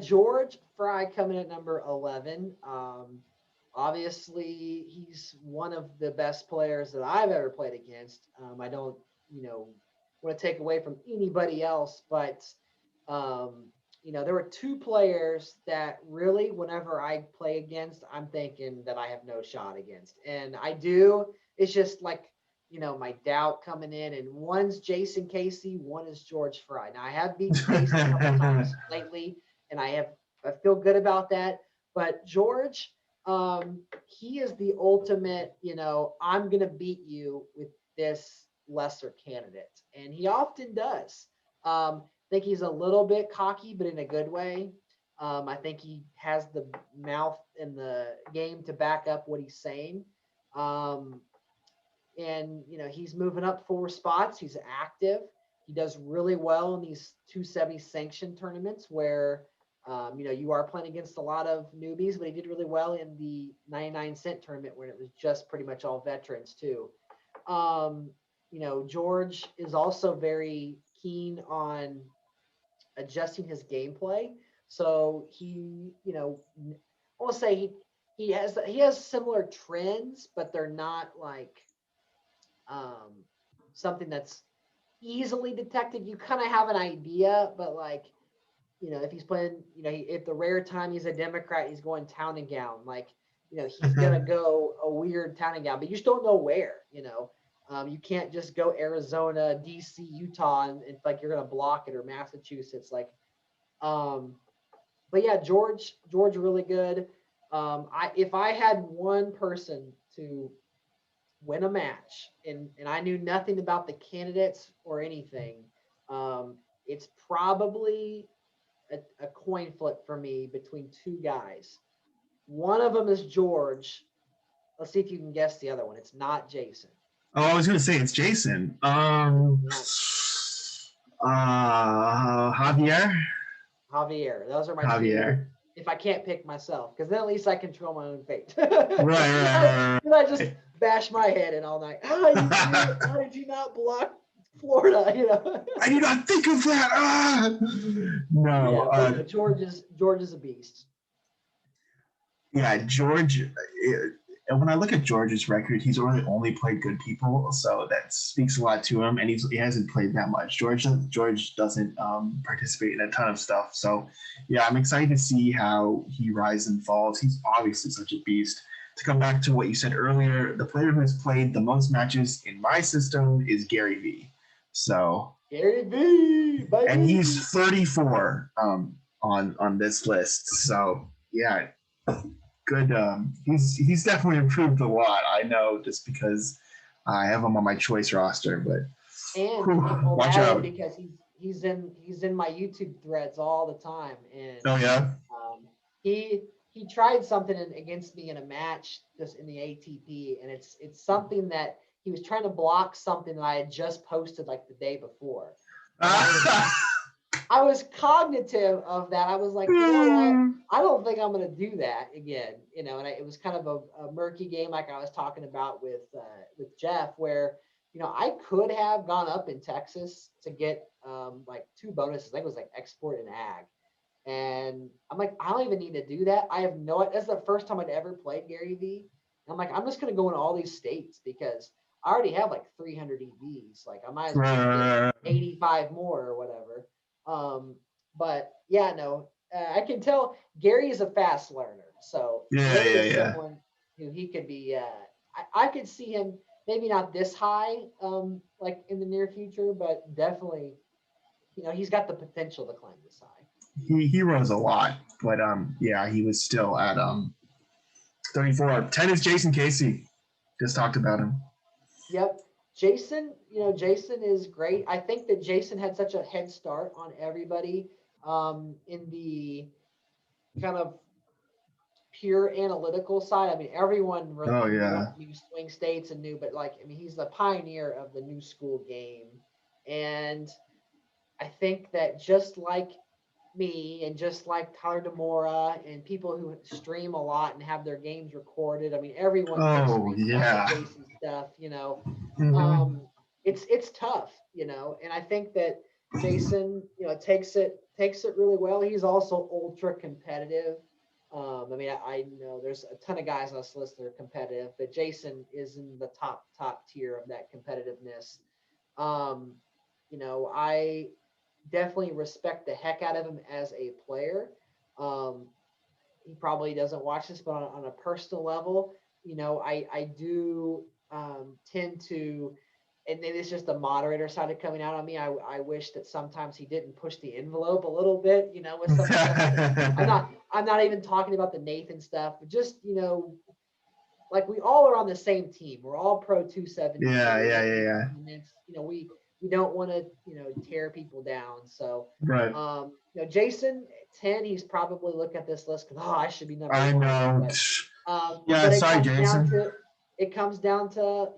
George Fry coming at number 11. Obviously, he's one of the best players that I've ever played against. I don't, want to take away from anybody else, but there were 2 players that really, whenever I play against, I'm thinking that I have no shot against, and I do. It's just like, my doubt coming in, and one's Jason Casey, one is George Fry. Now I have beaten Casey a couple times lately, and I feel good about that. But George, he is the ultimate, I'm going to beat you with this lesser candidate. And he often does. I think he's a little bit cocky, but in a good way. I think he has the mouth and the game to back up what he's saying. And, he's moving up 4 spots. He's active. He does really well in these 270 sanction tournaments where, you are playing against a lot of newbies, but he did really well in the 99-cent tournament when it was just pretty much all veterans too. George is also very keen on adjusting his gameplay. So he, I will say he has similar trends, but they're not like something that's easily detected. You kind of have an idea, but like, if he's playing, if the rare time he's a Democrat, he's going town and gown, like, he's going to go a weird town and gown, but you just don't know where, you can't just go Arizona, DC, Utah, and it's like you're going to block it, or Massachusetts. Like, but yeah, George really good. If I had one person to win a match and I knew nothing about the candidates or anything, it's probably a coin flip for me between 2 guys. One of them is George. Let's see if you can guess the other one. It's not Jason. Oh, I was going to say it's Jason. Javier. Those are my Javier. 2. If I can't pick myself, because then at least I control my own fate. Right. Then I just bash my head in all night. How did you not block Florida? I did not think of that. No. Yeah, George is a beast. Yeah, George. When I look at George's record, he's really only played good people, so that speaks a lot to him. And he hasn't played that much. George doesn't participate in a ton of stuff. So, yeah, I'm excited to see how he rises and falls. He's obviously such a beast. To come back to what you said earlier, the player who has played the most matches in my system is Gary V. So Gary V, baby. And he's 34 on this list. So yeah, good. He's definitely improved a lot. I know just because I have him on my choice roster, but Well, watch that and out. because he's in my YouTube threads all the time, and Oh yeah. he tried something against me in a match just in the ATP, and it's something that he was trying to block something that I had just posted like the day before. And I was cognitive of that. I was like, you know what? I don't think I'm going to do that again. And it was kind of a murky game, like I was talking about with Jeff, where I could have gone up in Texas to get like 2 bonuses. I think it was like export and ag. And I'm like, I don't even need to do that. I have no. That's the first time I'd ever played Gary V. And I'm like, I'm just going to go in all these states because I already have like 300 EVs. Like I might as well get 85 more or whatever. But yeah, no, I can tell Gary is a fast learner. So really someone who he could be. I could see him maybe not this high, like in the near future, but definitely, he's got the potential to climb this high. He rose a lot, but yeah, he was still at 34. 10 is Jason Casey. Just talked about him. Yep. Jason, Jason is great. I think that Jason had such a head start on everybody in the kind of pure analytical side. I mean, everyone knew swing states and knew, but he's the pioneer of the new school game. And I think that just like me and just like Tyler DeMora and people who stream a lot and have their games recorded. I mean, everyone Jason stuff, it's tough, and I think that Jason, takes it really well. He's also ultra competitive. I know there's a ton of guys on this list that are competitive, but Jason is in the top tier of that competitiveness. I definitely respect the heck out of him as a player. He probably doesn't watch this, but on a personal level, I do tend to, and maybe it's just the moderator side of coming out on me. I wish that sometimes he didn't push the envelope a little bit, with some stuff. I'm not even talking about the Nathan stuff, but just, like we all are on the same team. We're all pro 270. Yeah. And it's, we don't want to, tear people down. So, right. Jason 10, he's probably looking at this list because I should be number one. I know. But sorry, Jason. It comes down to,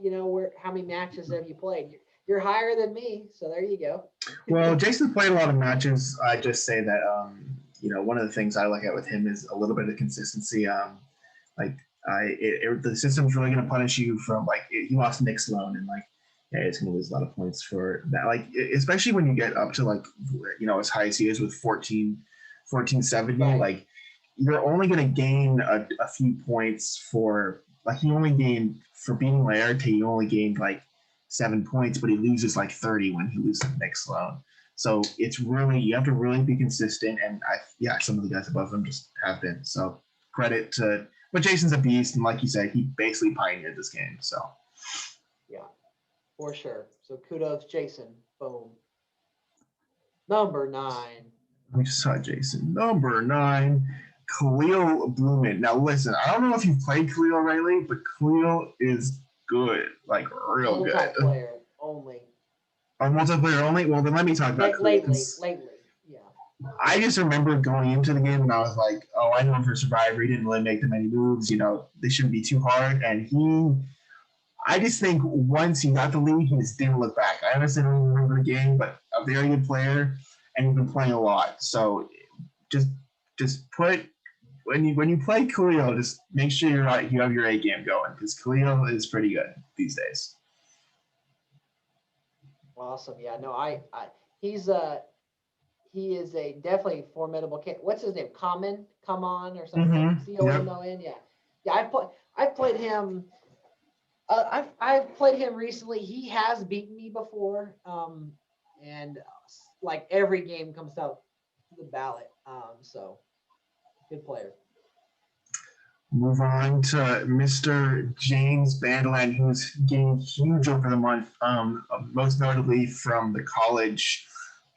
how many matches have you played? You're higher than me, so there you go. Well, Jason played a lot of matches. I just say that, one of the things I look at with him is a little bit of consistency. The system's really going to punish you from he lost Nick Sloan and it's going to lose a lot of points for that. Especially when you get up to as high as he is with 1470, right. You're only going to gain a few points for he only gained for beating Laerte. He only gained 7 points, but he loses 30 when he loses Nick Sloan. So it's really, you have to really be consistent. And some of the guys above him just have been. So credit to, but Jason's a beast. And like you said, he basically pioneered this game. So yeah, for sure. So kudos, Jason. Boom. Number 9. I just saw Jason. Number 9, Khalil Blumen. Now listen, I don't know if you've played Khalil lately, but Khalil is good, real good. Multiplayer only. Oh, multiplayer only? Well, then let me talk about lately, yeah. I just remember going into the game and I was like, oh, I know him for Survivor. He didn't really make that many moves. They shouldn't be too hard. And I just think once he got the lead, he just didn't look back. I honestly don't remember the game, but a very good player, and he's been playing a lot. So just put when you play Khalil, just make sure you have your A game going because Khalil is pretty good these days. Awesome. Yeah. No, he is a definitely formidable kid. What's his name? Come on, or something. Mm-hmm. COMON. Yeah. Yeah. I've played him. I've played him recently. He has beaten me before. And every game comes out to the ballot. So good player. Move on to Mr. James Bandeland, who's getting huge over the month, most notably from the college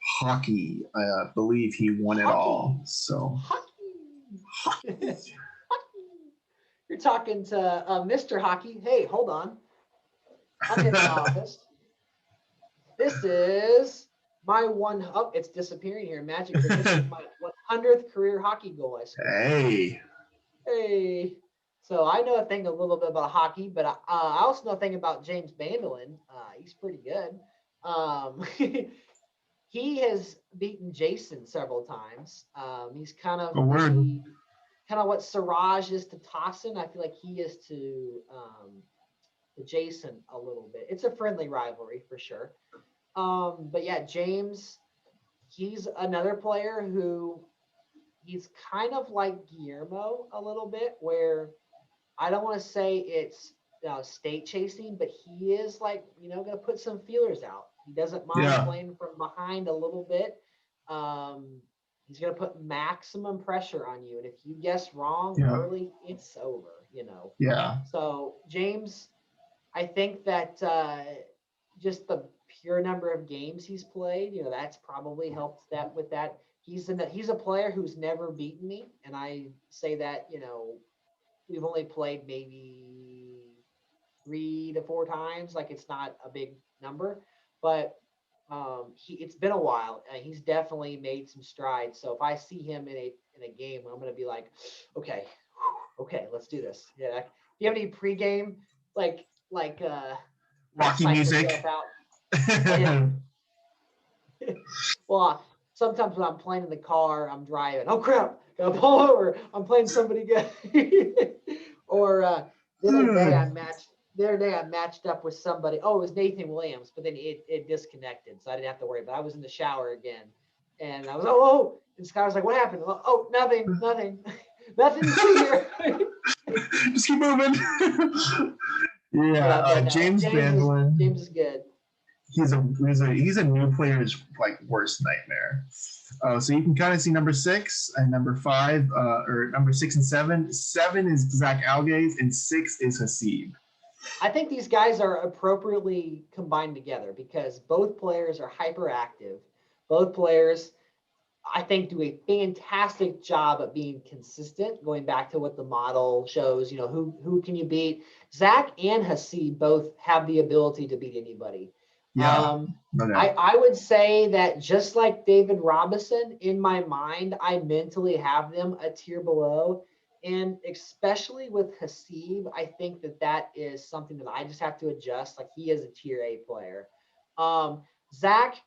hockey. I believe he won it all. So hockey. You're talking to Mr. Hockey. Hey, hold on. I'm in my office. This is my one. Oh, it's disappearing here. Magic. This is my 100th career hockey goal I scored. Hey. Hey. So I know a little bit about hockey, but I also know a thing about James Bandolin. He's pretty good. He has beaten Jason several times. He's kind of A word. what Siraj is to Tossin. I feel like he is to Jason a little bit. It's a friendly rivalry for sure. But yeah, James, he's another player who he's kind of like Guillermo a little bit, where I don't want to say it's state chasing, but he is like, going to put some feelers out. He doesn't mind playing from behind a little bit. He's going to put maximum pressure on you. And if you guess wrong early, it's over, Yeah. So James, I think that just the pure number of games he's played, that's probably helped that with that. He's a player who's never beaten me. And I say that, we've only played maybe 3 to 4 times. Like it's not a big number, but it's been a while and he's definitely made some strides. So if I see him in a game, I'm going to be like, okay, let's do this. Yeah. Do you have any pregame, like Rocky music? Well, sometimes when I'm playing in the car, I'm driving. Oh crap! Gotta pull over. I'm playing somebody good. Or the other day I matched up with somebody. Oh, it was Nathan Williams, but then it disconnected, so I didn't have to worry. But I was in the shower again, and I was oh, and Scott was like, "What happened?" Oh, nothing, nothing to see here. Just keep moving. James Bandolin. James is good. He's a new player's like worst nightmare. So you can kind of see number 6 and number 5, or number 6 and 7. 7 is Zach Algaze and 6 is Hasib. I think these guys are appropriately combined together because both players are hyperactive. Both players, I think, do a fantastic job of being consistent. Going back to what the model shows, who can you beat? Zach and Hasib both have the ability to beat anybody. Yeah, I would say that just like David Robinson, in my mind, I mentally have them a tier below. And especially with Hasib, I think that is something that I just have to adjust. Like he is a tier A player. Zach,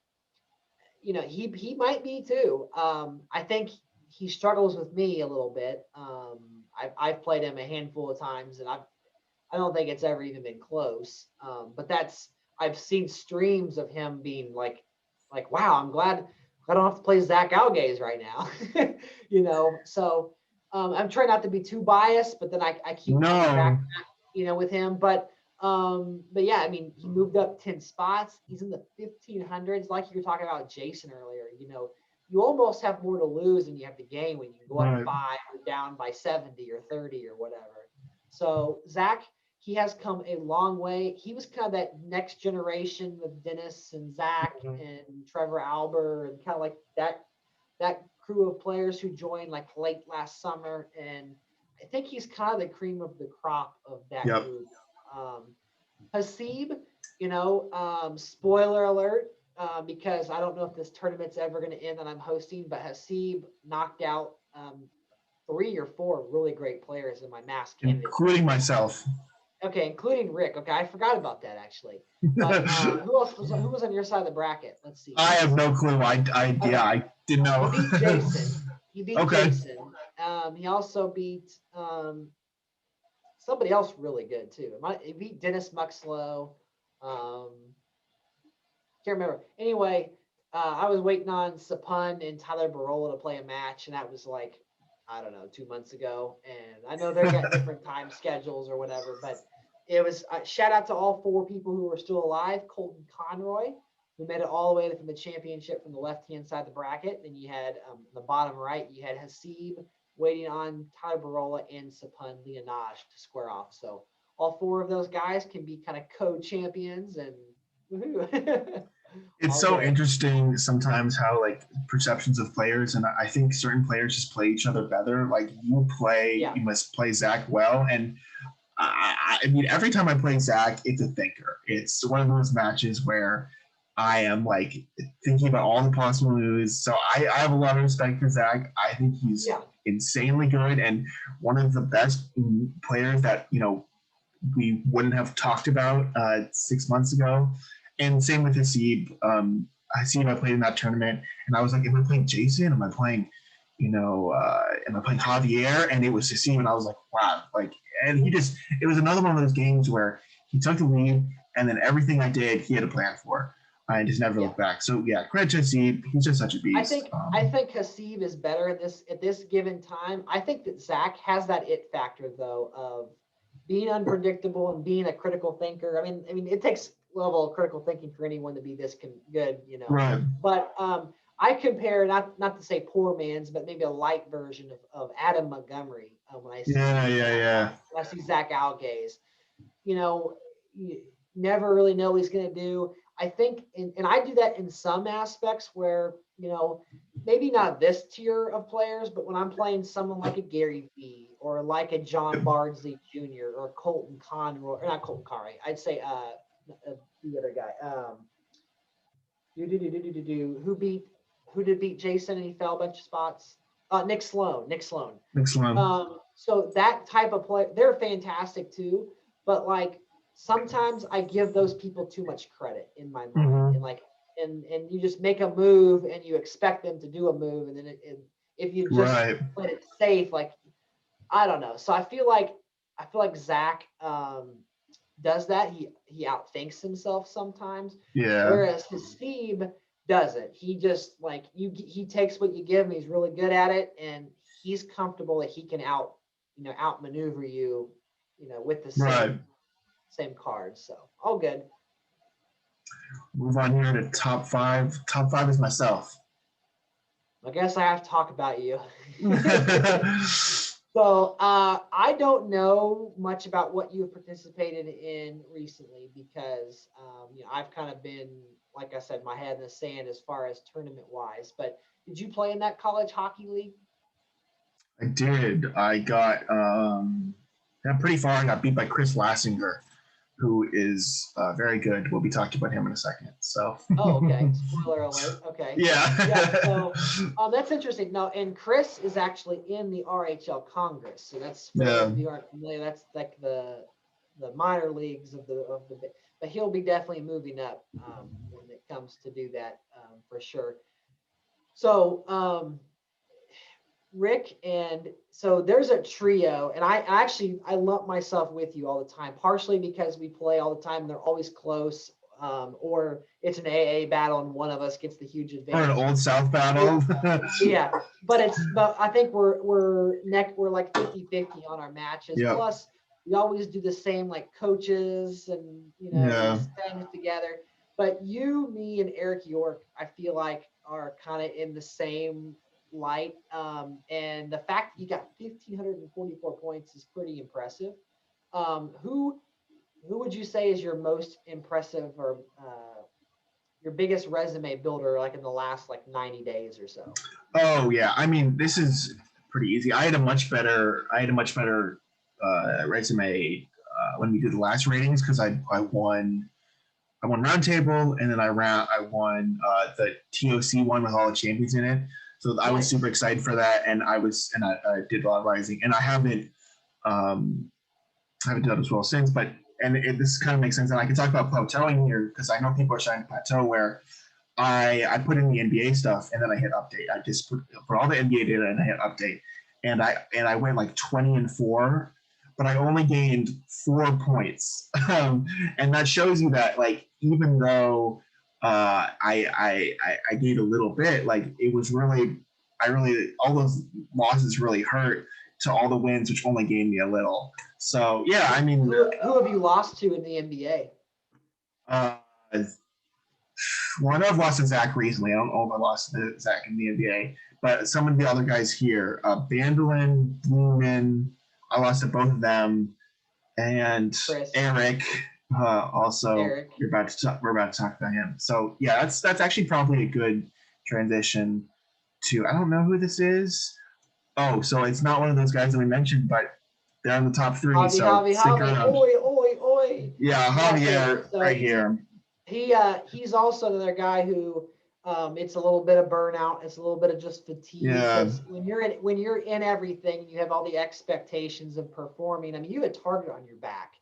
he might be too. I think he struggles with me a little bit. I've played him a handful of times, and I don't think it's ever even been close. But I've seen streams of him being like, wow, I'm glad I don't have to play Zach Algaze right now. So I'm trying not to be too biased, but then I keep back, with him. But yeah, I mean, he moved up 10 spots. He's in the 1500s, like you were talking about Jason earlier. You almost have more to lose than you have to gain when you go up 5 or down by 70 or 30 or whatever. So Zach, he has come a long way. He was kind of that next generation with Dennis and Zach and Trevor Albert and kind of like that crew of players who joined like late last summer. And I think he's kind of the cream of the crop of that group. Hasib, spoiler alert, because I don't know if this tournament's ever going to end that I'm hosting, but Hasib knocked out 3 or 4 really great players in my mass candidate, including myself. Okay, including Rick. Okay, I forgot about that actually. But who was on your side of the bracket? Let's see. I have no clue. I didn't know. He beat Jason. Jason. He also beat somebody else really good too. He beat Dennis Muxlow. Can't remember. Anyway, I was waiting on Sapun and Tyler Barola to play a match, and that was like, I don't know, 2 months ago. And I know they've got different time schedules or whatever, but it was shout out to all 4 people who are still alive. Colton Conroy, who made it all the way from the championship from the left-hand side of the bracket. Then you had the bottom right, you had Hasib waiting on Tyler Barola and Sapun Leonage to square off. So all 4 of those guys can be kind of co-champions and woohoo. It's All so good. interesting sometimes how like perceptions of players, and I think certain players just play each other better. Like Yeah. you must play Zach well, and I mean every time I play Zach, it's a thinker. It's one of those matches where I am like thinking about all the possible moves. So I have a lot of respect for Zach. I think he's Yeah. insanely good and one of the best players that we wouldn't have talked about 6 months ago. And same with Hasib. Hasib, I played in that tournament, and I was like, am I playing Jason? Am I playing, am I playing Javier? And it was Hasib, and I was like, wow, like, and it was another one of those games where he took the lead, and then everything I did, he had a plan for. I just never looked back. So yeah, credit to Hasib. He's just such a beast. I think Hasib is better at this given time. I think that Zach has that it factor though of being unpredictable and being a critical thinker. I mean, it takes level of critical thinking for anyone to be this good, Right. But I compare not to say poor man's, but maybe a light version of Adam Montgomery when I see when I see Zach Algaze. You never really know what he's going to do. I think, and I do that in some aspects where, maybe not this tier of players, but when I'm playing someone like a Gary Vee or like a John Bardsley Jr. or Colton Conroy, or not Colton Conroy, I'd say the other guy. Who did beat Jason and he fell a bunch of spots? Nick Sloan. So that type of play, they're fantastic too. But like sometimes I give those people too much credit in my mind, and like and you just make a move and you expect them to do a move, and then if you just play it safe, like I don't know. So I feel like Zach does that. He outthinks himself sometimes. Yeah. Whereas Steve doesn't. He just like he takes what you give him. He's really good at it, and he's comfortable that he can outmaneuver you, with the same cards. So all good. Move on here to top five. Top five is myself. I guess I have to talk about you. So I don't know much about what you've participated in recently because I've kind of been, like I said, my head in the sand as far as tournament wise. But did you play in that college hockey league? I did. I got pretty far. I got beat by Chris Lassinger, who is very good. We'll be talking about him in a second. So. Oh, okay. Spoiler alert. Okay. Yeah. So that's interesting. No, and Chris is actually in the RHL Congress. So that's for those of you aren't familiar. That's like the minor leagues of the. But he'll be definitely moving up when it comes to do that for sure. So Rick, and so there's a trio, and I lump myself with you all the time, partially because we play all the time and they're always close, or it's an AA battle and one of us gets the huge advantage. Or an Old South battle. Yeah, but I think we're like 50-50 on our matches. Yep. Plus, we always do the same like coaches and things together. But you, me, and Eric York, I feel like are kind of in the same light, and the fact that you got 1,544 points is pretty impressive. Who would you say is your most impressive or your biggest resume builder, like in the last like 90 days or so? Oh yeah, I mean this is pretty easy. I had a much better resume when we did the last ratings because I won roundtable, and then I won the TOC one with all the champions in it. So I was super excited for that, and I did a lot of rising, and I haven't done as well since. But this kind of makes sense, and I can talk about plateauing here because I know people are starting to plateau where I put in the NBA stuff and then I hit update. I just put all the NBA data and I hit update, and I went like 20-4, but I only gained 4 points, and that shows you that like even though I gained a little bit, like it was really all those losses really hurt to all the wins, which only gained me a little. So yeah, I mean, who have you lost to in the NBA? Well, I know I've lost to Zach recently. I don't know if I lost to Zach in the NBA, but some of the other guys here, Bandolin, Blumen, I lost to both of them, and Chris. Eric, Also, Eric. we're about to talk about him. So yeah, that's actually probably a good transition to. I don't know who this is. Oh, so it's not one of those guys that we mentioned, but they're in the top three. Javi, So Javi, stick Javi, around. oi, oi, oi. Yeah, Yeah, Javier, so right here. he's also another guy who it's a little bit of burnout, it's a little bit of just fatigue Yeah, because when you're in everything, you have all the expectations of performing. I mean, you had Target on your back,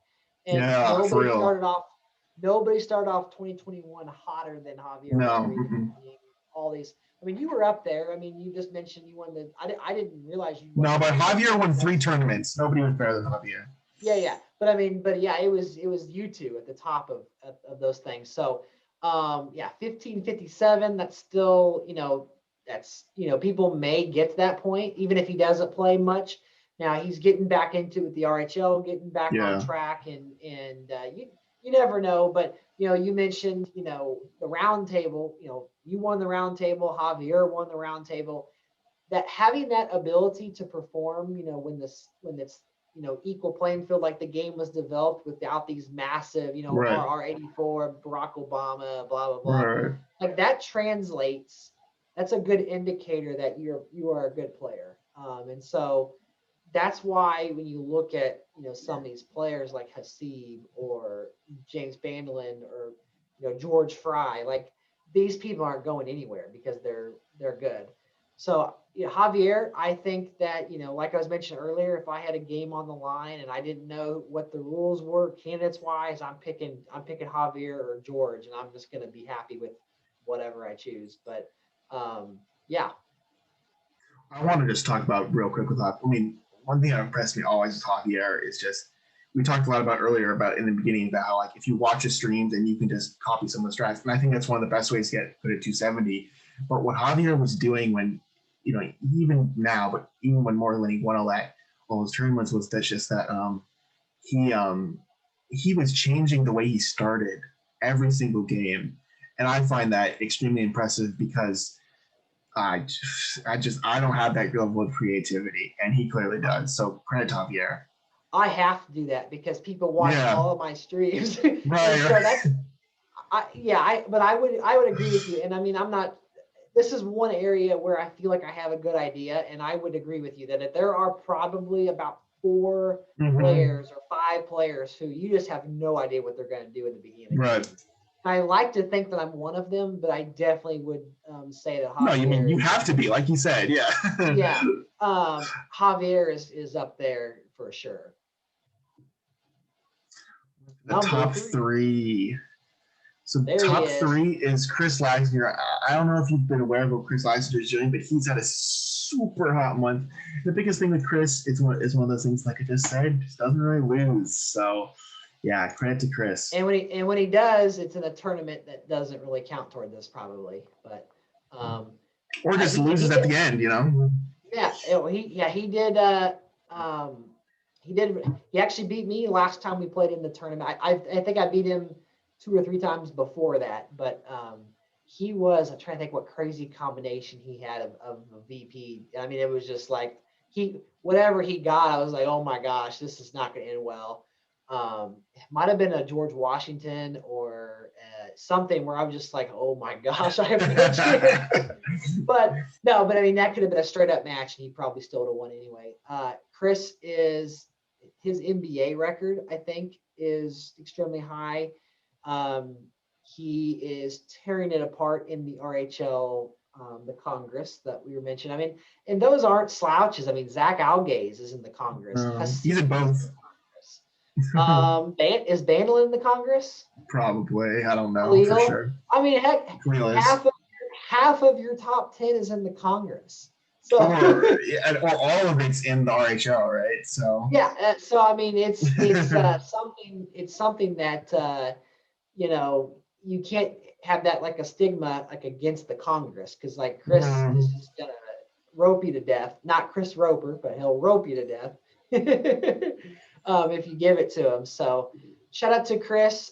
and yeah, for real. nobody started off 2021 hotter than Javier No, Rodriguez winning all these. I mean, you were up there. I mean, you just mentioned you won the. I didn't realize you won. no, The but Javier won 3 Votex. tournaments. Nobody was better than Javier. Yeah. But I mean, but yeah, it was you two at the top of those things. So yeah, 1557, that's still, people may get to that point, even if he doesn't play much. Now he's getting back into with the RHL, getting back on Yeah, track, and you never know. But you mentioned the round table. You won the round table. Javier won the round table. That having that ability to perform, when it's equal playing field, like the game was developed without these massive, right, RR84, Barack Obama, blah blah blah. right. Like that translates. That's a good indicator that you are a good player. And so that's why when you look at some of these players like Hasib or James Bandolin or George Fry, like these people aren't going anywhere because they're good. So Javier, I think that like I was mentioning earlier, if I had a game on the line and I didn't know what the rules were candidates wise, I'm picking Javier or George, and I'm just going to be happy with whatever I choose. But yeah, I want to just talk about real quick with Javier. I mean, one thing that impressed me always with Javier is just we talked a lot about earlier about in the beginning about how like if you watch his streams and you can just copy some of the strats, and I think that's one of the best ways to get good at 270. But what Javier was doing when even now, but even when he won all those tournaments was that just that he he was changing the way he started every single game, and I find that extremely impressive because I don't have that level of creativity, and he clearly does. So credit to Javier. I have to do that because people watch Yeah, all of my streams, and right, so that's but I would agree with you. And I mean, I'm not. This is one area where I feel like I have a good idea, and I would agree with you that if there are probably about 4 mm-hmm. players or 5 players who you just have no idea what they're going to do in the beginning of the Right. game. I like to think that I'm one of them, but I definitely would say that No, you mean Javier you have to be, like you said, yeah. yeah, Javier is up there for sure. The top 3. So there top 3 is Chris Leisner. I don't know if you've been aware of what Chris Leisner is doing, but he's had a super hot month. The biggest thing with Chris is one of those things, like I just said, just doesn't really lose. So yeah, credit to Chris. And when he does, it's in a tournament that doesn't really count toward this probably, but or just loses at the end, Yeah, he did. He actually beat me last time we played in the tournament. I think I beat him 2 or 3 times before that, but he was. I'm trying to think what crazy combination he had of a VP. I mean, it was just like whatever he got, I was like, oh my gosh, this is not going to end well. It might have been a George Washington or something where I was just like, oh my gosh, I have no chance. But I mean, that could have been a straight up match, and he probably still would have won anyway. Chris his NBA record, I think, is extremely high. He is tearing it apart in the RHL, the Congress that we were mentioning. I mean, and those aren't slouches. I mean, Zach Algaze is in the Congress. He's in both. Is Bandolin in the Congress? Probably. I don't know Legal? for sure. I mean, heck, half of your top 10 is in the Congress. So or all of it's in the RHL, right? So yeah. So I mean, it's something. It's something that you can't have that like a stigma like against the Congress, because like Chris is just gonna rope you to death. Not Chris Roper, but he'll rope you to death if you give it to him. So shout out to Chris.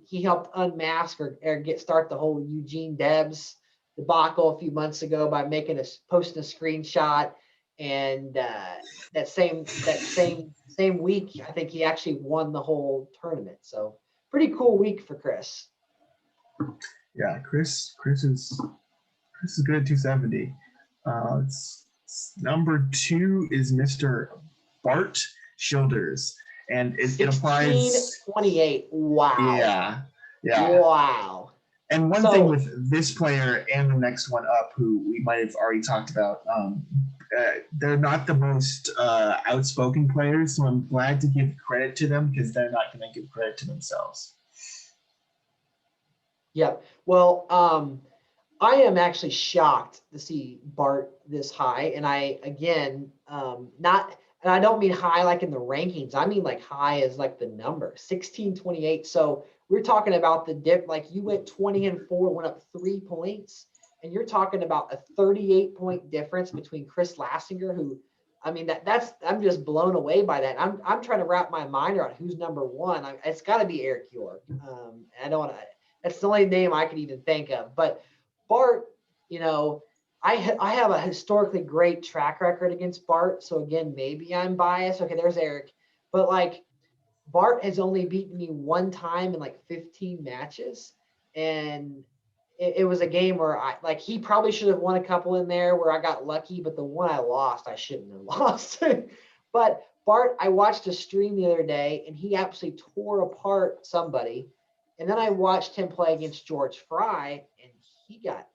He helped unmask or start the whole Eugene Debs debacle a few months ago by posting a screenshot, and that same week I think he actually won the whole tournament. So pretty cool week for Chris. Yeah, Chris is good at 270. Number 2 is Mr. Bart Childers, and it applies 1628. Wow. Yeah. Wow. And one thing with this player and the next one up, who we might have already talked about, they're not the most outspoken players, so I'm glad to give credit to them because they're not going to give credit to themselves. Yep. Well, I am actually shocked to see Bart this high, and I and I don't mean high like in the rankings. I mean like high as like the number 1628. So we're talking about the dip. Like you went 20-4, went up 3 points, and you're talking about a 38-point difference between Chris Lassinger, who, I mean that's I'm just blown away by that. I'm trying to wrap my mind around who's number one. It's got to be Eric York. I don't want to. That's the only name I could even think of, but. Bart, I have a historically great track record against Bart. So again, maybe I'm biased. Okay, there's Eric. But like Bart has only beaten me one time in like 15 matches. And it was a game where he probably should have won a couple in there where I got lucky, but the one I lost, I shouldn't have lost. But Bart, I watched a stream the other day and he absolutely tore apart somebody. And then I watched him play against George Fry and he got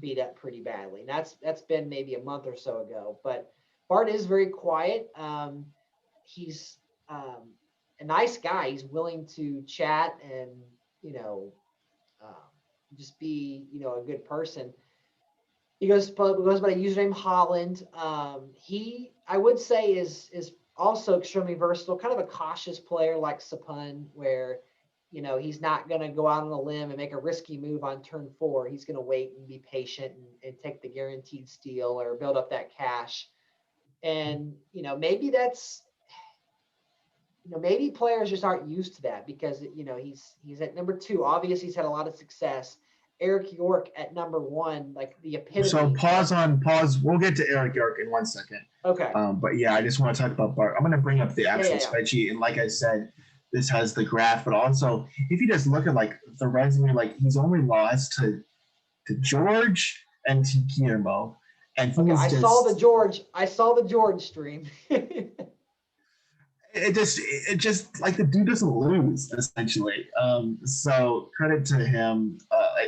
beat up pretty badly. And that's been maybe a month or so ago. But Bart is very quiet. He's a nice guy. He's willing to chat and just be a good person. He goes by the username Holland. He I would say is also extremely versatile. Kind of a cautious player like Sapun, where he's not going to go out on a limb and make a risky move on turn 4. He's going to wait and be patient and take the guaranteed steal or build up that cash. And, maybe that's, maybe players just aren't used to that because, he's at number 2. Obviously, he's had a lot of success. Eric York at number 1, like the epitome. So pause. We'll get to Eric York in 1 second. Okay. But yeah, I just want to talk about Bart. I'm going to bring up the actual spreadsheet. And like I said, this has the graph, but also if you just look at like the resume, like he's only lost to George and to Guillermo. And I saw the George stream. it just like the dude doesn't lose essentially. So credit to him.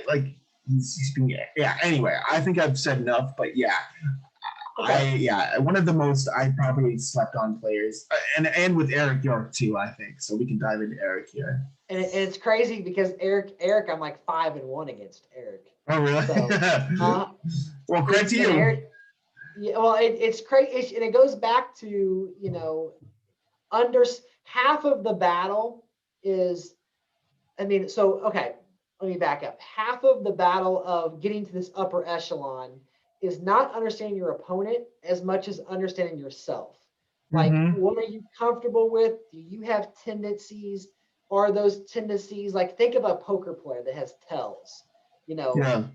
Like he's being Anyway, I think I've said enough, but yeah. Okay. One of the most I probably slept on players, and with Eric York too, I think. So we can dive into Eric here. And it's crazy because Eric, I'm like 5-1 against Eric. Oh really? So, well, credit to you. Eric, well, it's crazy, and it goes back to under half of the battle is, okay, let me back up. Half of the battle of getting to this upper echelon is not understanding your opponent as much as understanding yourself. Like, what are you comfortable with? Do you have tendencies? Are those tendencies, like, think of a poker player that has tells, knowing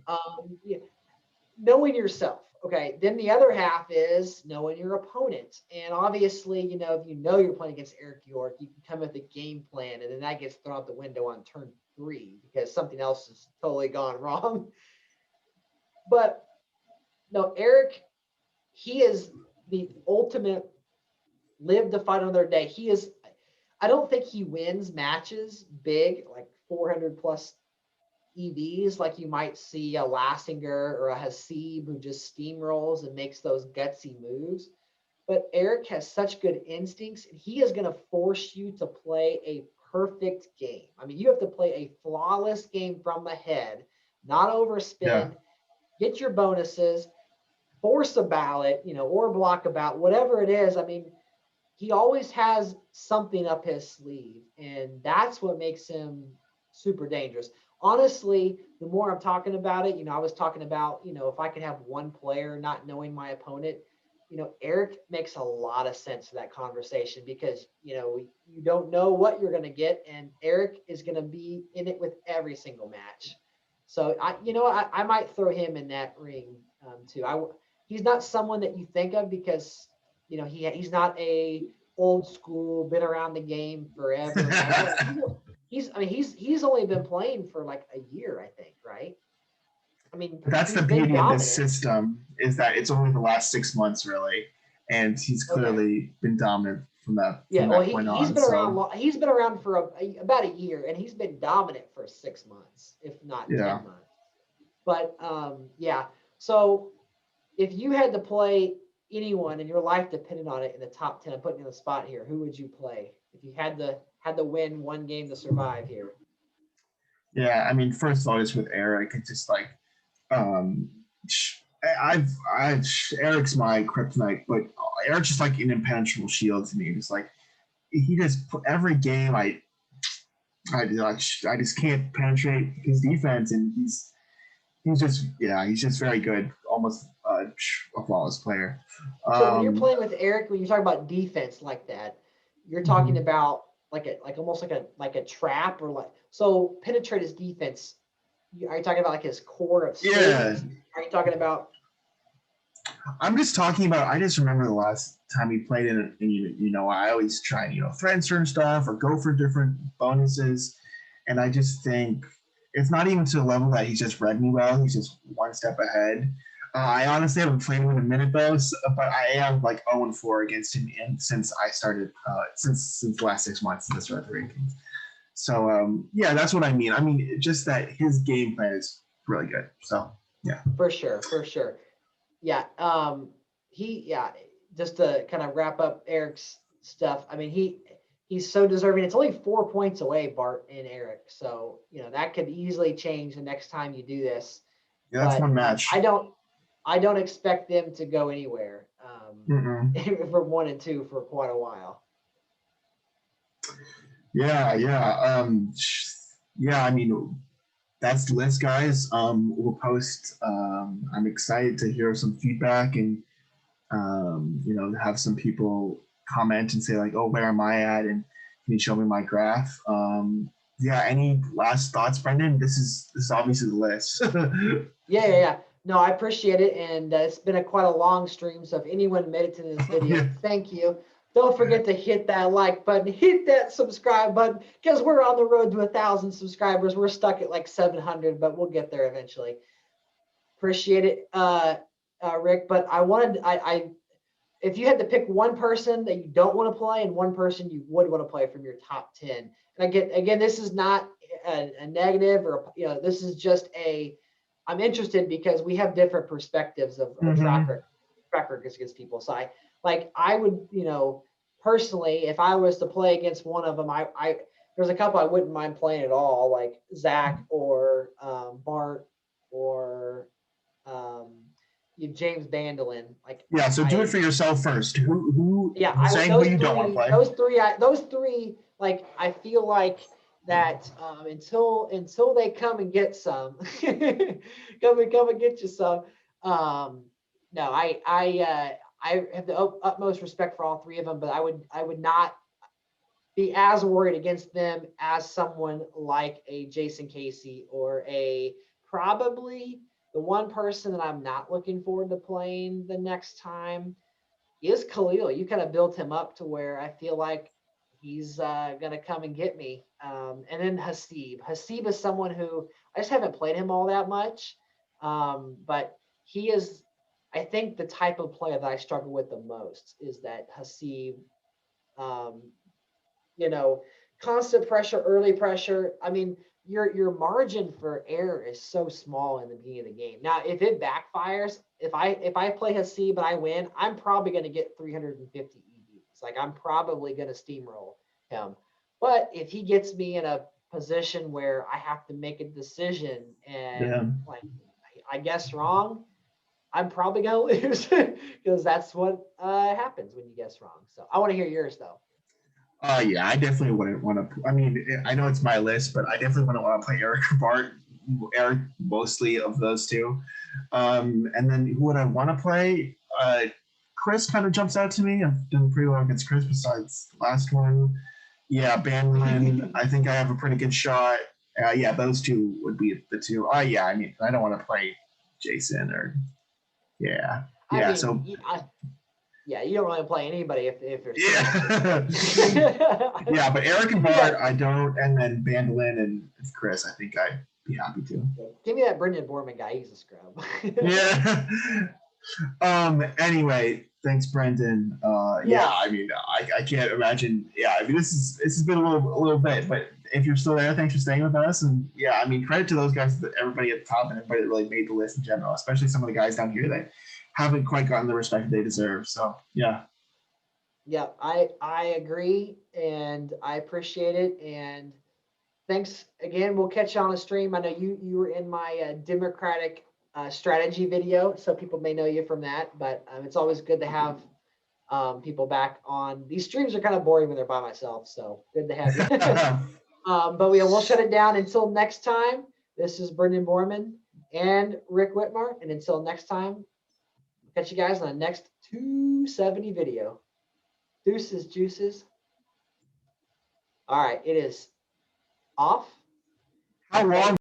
yourself. Okay. Then the other half is knowing your opponent. And obviously, if you're playing against Eric York, you can come with a game plan and then that gets thrown out the window on turn 3 because something else has totally gone wrong. But no, Eric, he is the ultimate live to fight another day. I don't think he wins matches big, like 400 plus EVs, like you might see a Lassinger or a Hasib who just steamrolls and makes those gutsy moves. But Eric has such good instincts, and he is going to force you to play a perfect game. I mean, you have to play a flawless game from the head, not overspend, get your bonuses, force a ballot, or block a ballot, whatever it is. I mean, he always has something up his sleeve, and that's what makes him super dangerous. Honestly, the more I'm talking about it, I was talking about, if I could have one player not knowing my opponent, Eric makes a lot of sense to that conversation because, you don't know what you're going to get, and Eric is going to be in it with every single match. So I might throw him in that ring too. He's not someone that you think of because, he's not a old school, been around the game forever. he's only been playing for like a year, I think, right? I mean, But that's the he's been beauty of this dominant. system is that it's only the last 6 months really, and he's Okay. clearly been dominant Yeah, from well, that point he's on. been around So he's been around for about a year, and he's been dominant for 6 months, if not yeah, 10 months. But yeah. So if you had to play anyone and your life depended on it in the top 10, I'm putting you on the spot here. Who would you play if you had to win one game to survive here? yeah. I mean, first of all, just with Eric, it's just like um, I've Eric's my kryptonite, but Eric's just like an impenetrable shield to me. It's like he just every game I just can't penetrate his defense, and he's just very good, almost a flawless player. So when you're Um, playing with Eric, when you talk about defense like that, you're talking mhm. about like almost like a trap or like so penetrate his defense. Are you talking about like his core of Yeah, strength? Are you talking about I'm just talking about. I just remember the last time we played in, and I always try and threaten certain stuff or go for different bonuses, and I just think it's not even to the level that he's just read me well. He's just one step ahead. I honestly haven't played him in a minute though, but I am like 0-4 against him since I started since the last 6 months in this red rankings. So yeah, that's what I mean. I mean just that his game plan is really good. So yeah. for sure, for sure. Yeah. Yeah, just to kind of wrap up Eric's stuff. I mean, he's so deserving. It's only 4 points away, Bart and Eric. So, that could easily change the next time you do this. Yeah, that's But one match. I don't expect them to go anywhere Mm-mm. for 1 and 2 for quite a while. Yeah, yeah. Yeah, I mean, that's the list, guys. We'll post. I'm excited to hear some feedback and, have some people comment and say, like, oh, where am I at? And can you show me my graph? Yeah, any last thoughts, Brendan? This is obviously the list. Yeah, yeah, yeah. No, I appreciate it, and it's been quite a long stream. So if anyone made it to this video, Yeah. thank you. Don't forget to hit that like button, hit that subscribe button, because we're on the road to 1,000 subscribers. We're stuck at like 700, but we'll get there eventually. Appreciate it, Rick. But if you had to pick one person that you don't want to play and one person you would want to play from your top 10, and again, this is not a negative or this is just I'm interested because we have different perspectives of Mm-hmm. track records against people. So I would, personally, if I was to play against one of them, there's a couple I wouldn't mind playing at all, like Zach or Bart or um, James Bandolin. Like Yeah, so do it for yourself first. yeah, Who's I saying who those you don't want to three, play? those three, like I feel like that until they come and get some, come and get you some. No, I have the utmost respect for all three of them, but I would not be as worried against them as someone like a Jason Casey or a probably the one person that I'm not looking forward to playing the next time is Khalil. You kind of built him up to where I feel like he's going to come and get me. And then Hasib. Hasib is someone who I just haven't played him all that much. But he is, I think, the type of player that I struggle with the most is that Hasib, um, you know, constant pressure, early pressure. I mean, your margin for error is so small in the beginning of the game. Now, if it backfires, if I play Hasib and I win, I'm probably going to get 350 EVs. Like I'm probably going to steamroll him. But if he gets me in a position where I have to make a decision and Yeah. like I guess wrong, I'm probably going to lose because that's what happens when you guess wrong. So I want to hear yours though. Yeah, I definitely wouldn't want to. I mean, I know it's my list, but I definitely wouldn't want to play Eric or Bart. Eric mostly of those two. And then who would I want to play? Chris kind of jumps out to me. I've done pretty well against Chris besides the last one. Yeah, Banlin. I think I have a pretty good shot. Yeah, those two would be the two. Yeah, I mean, I don't want to play Jason or yeah, I yeah. mean, So Yeah, you don't really play anybody if there's Yeah, but Eric and Bart, I don't, and then Bandolin and Chris, I think I'd be happy to. Give me that Brendan Borman guy. He's a scrub. Yeah. Anyway, thanks, Brendan. Yeah, I mean, I can't imagine. Yeah, I mean, this has been a little bit, but if you're still there, thanks for staying with us. And yeah, I mean, credit to those guys, everybody at the top, and everybody that really made the list in general, especially some of the guys down here that haven't quite gotten the respect they deserve. So yeah. Yeah, I agree, and I appreciate it. And thanks again. We'll catch you on a stream. I know you were in my Democratic strategy video, so people may know you from that. But it's always good to have people back on. These streams are kind of boring when they're by myself, so good to have you. But we'll shut it down until next time. This is Brendan Borman and Rick Wytmar, and until next time, catch you guys on the next 270 video. Deuces, juices. All right, it is off. How long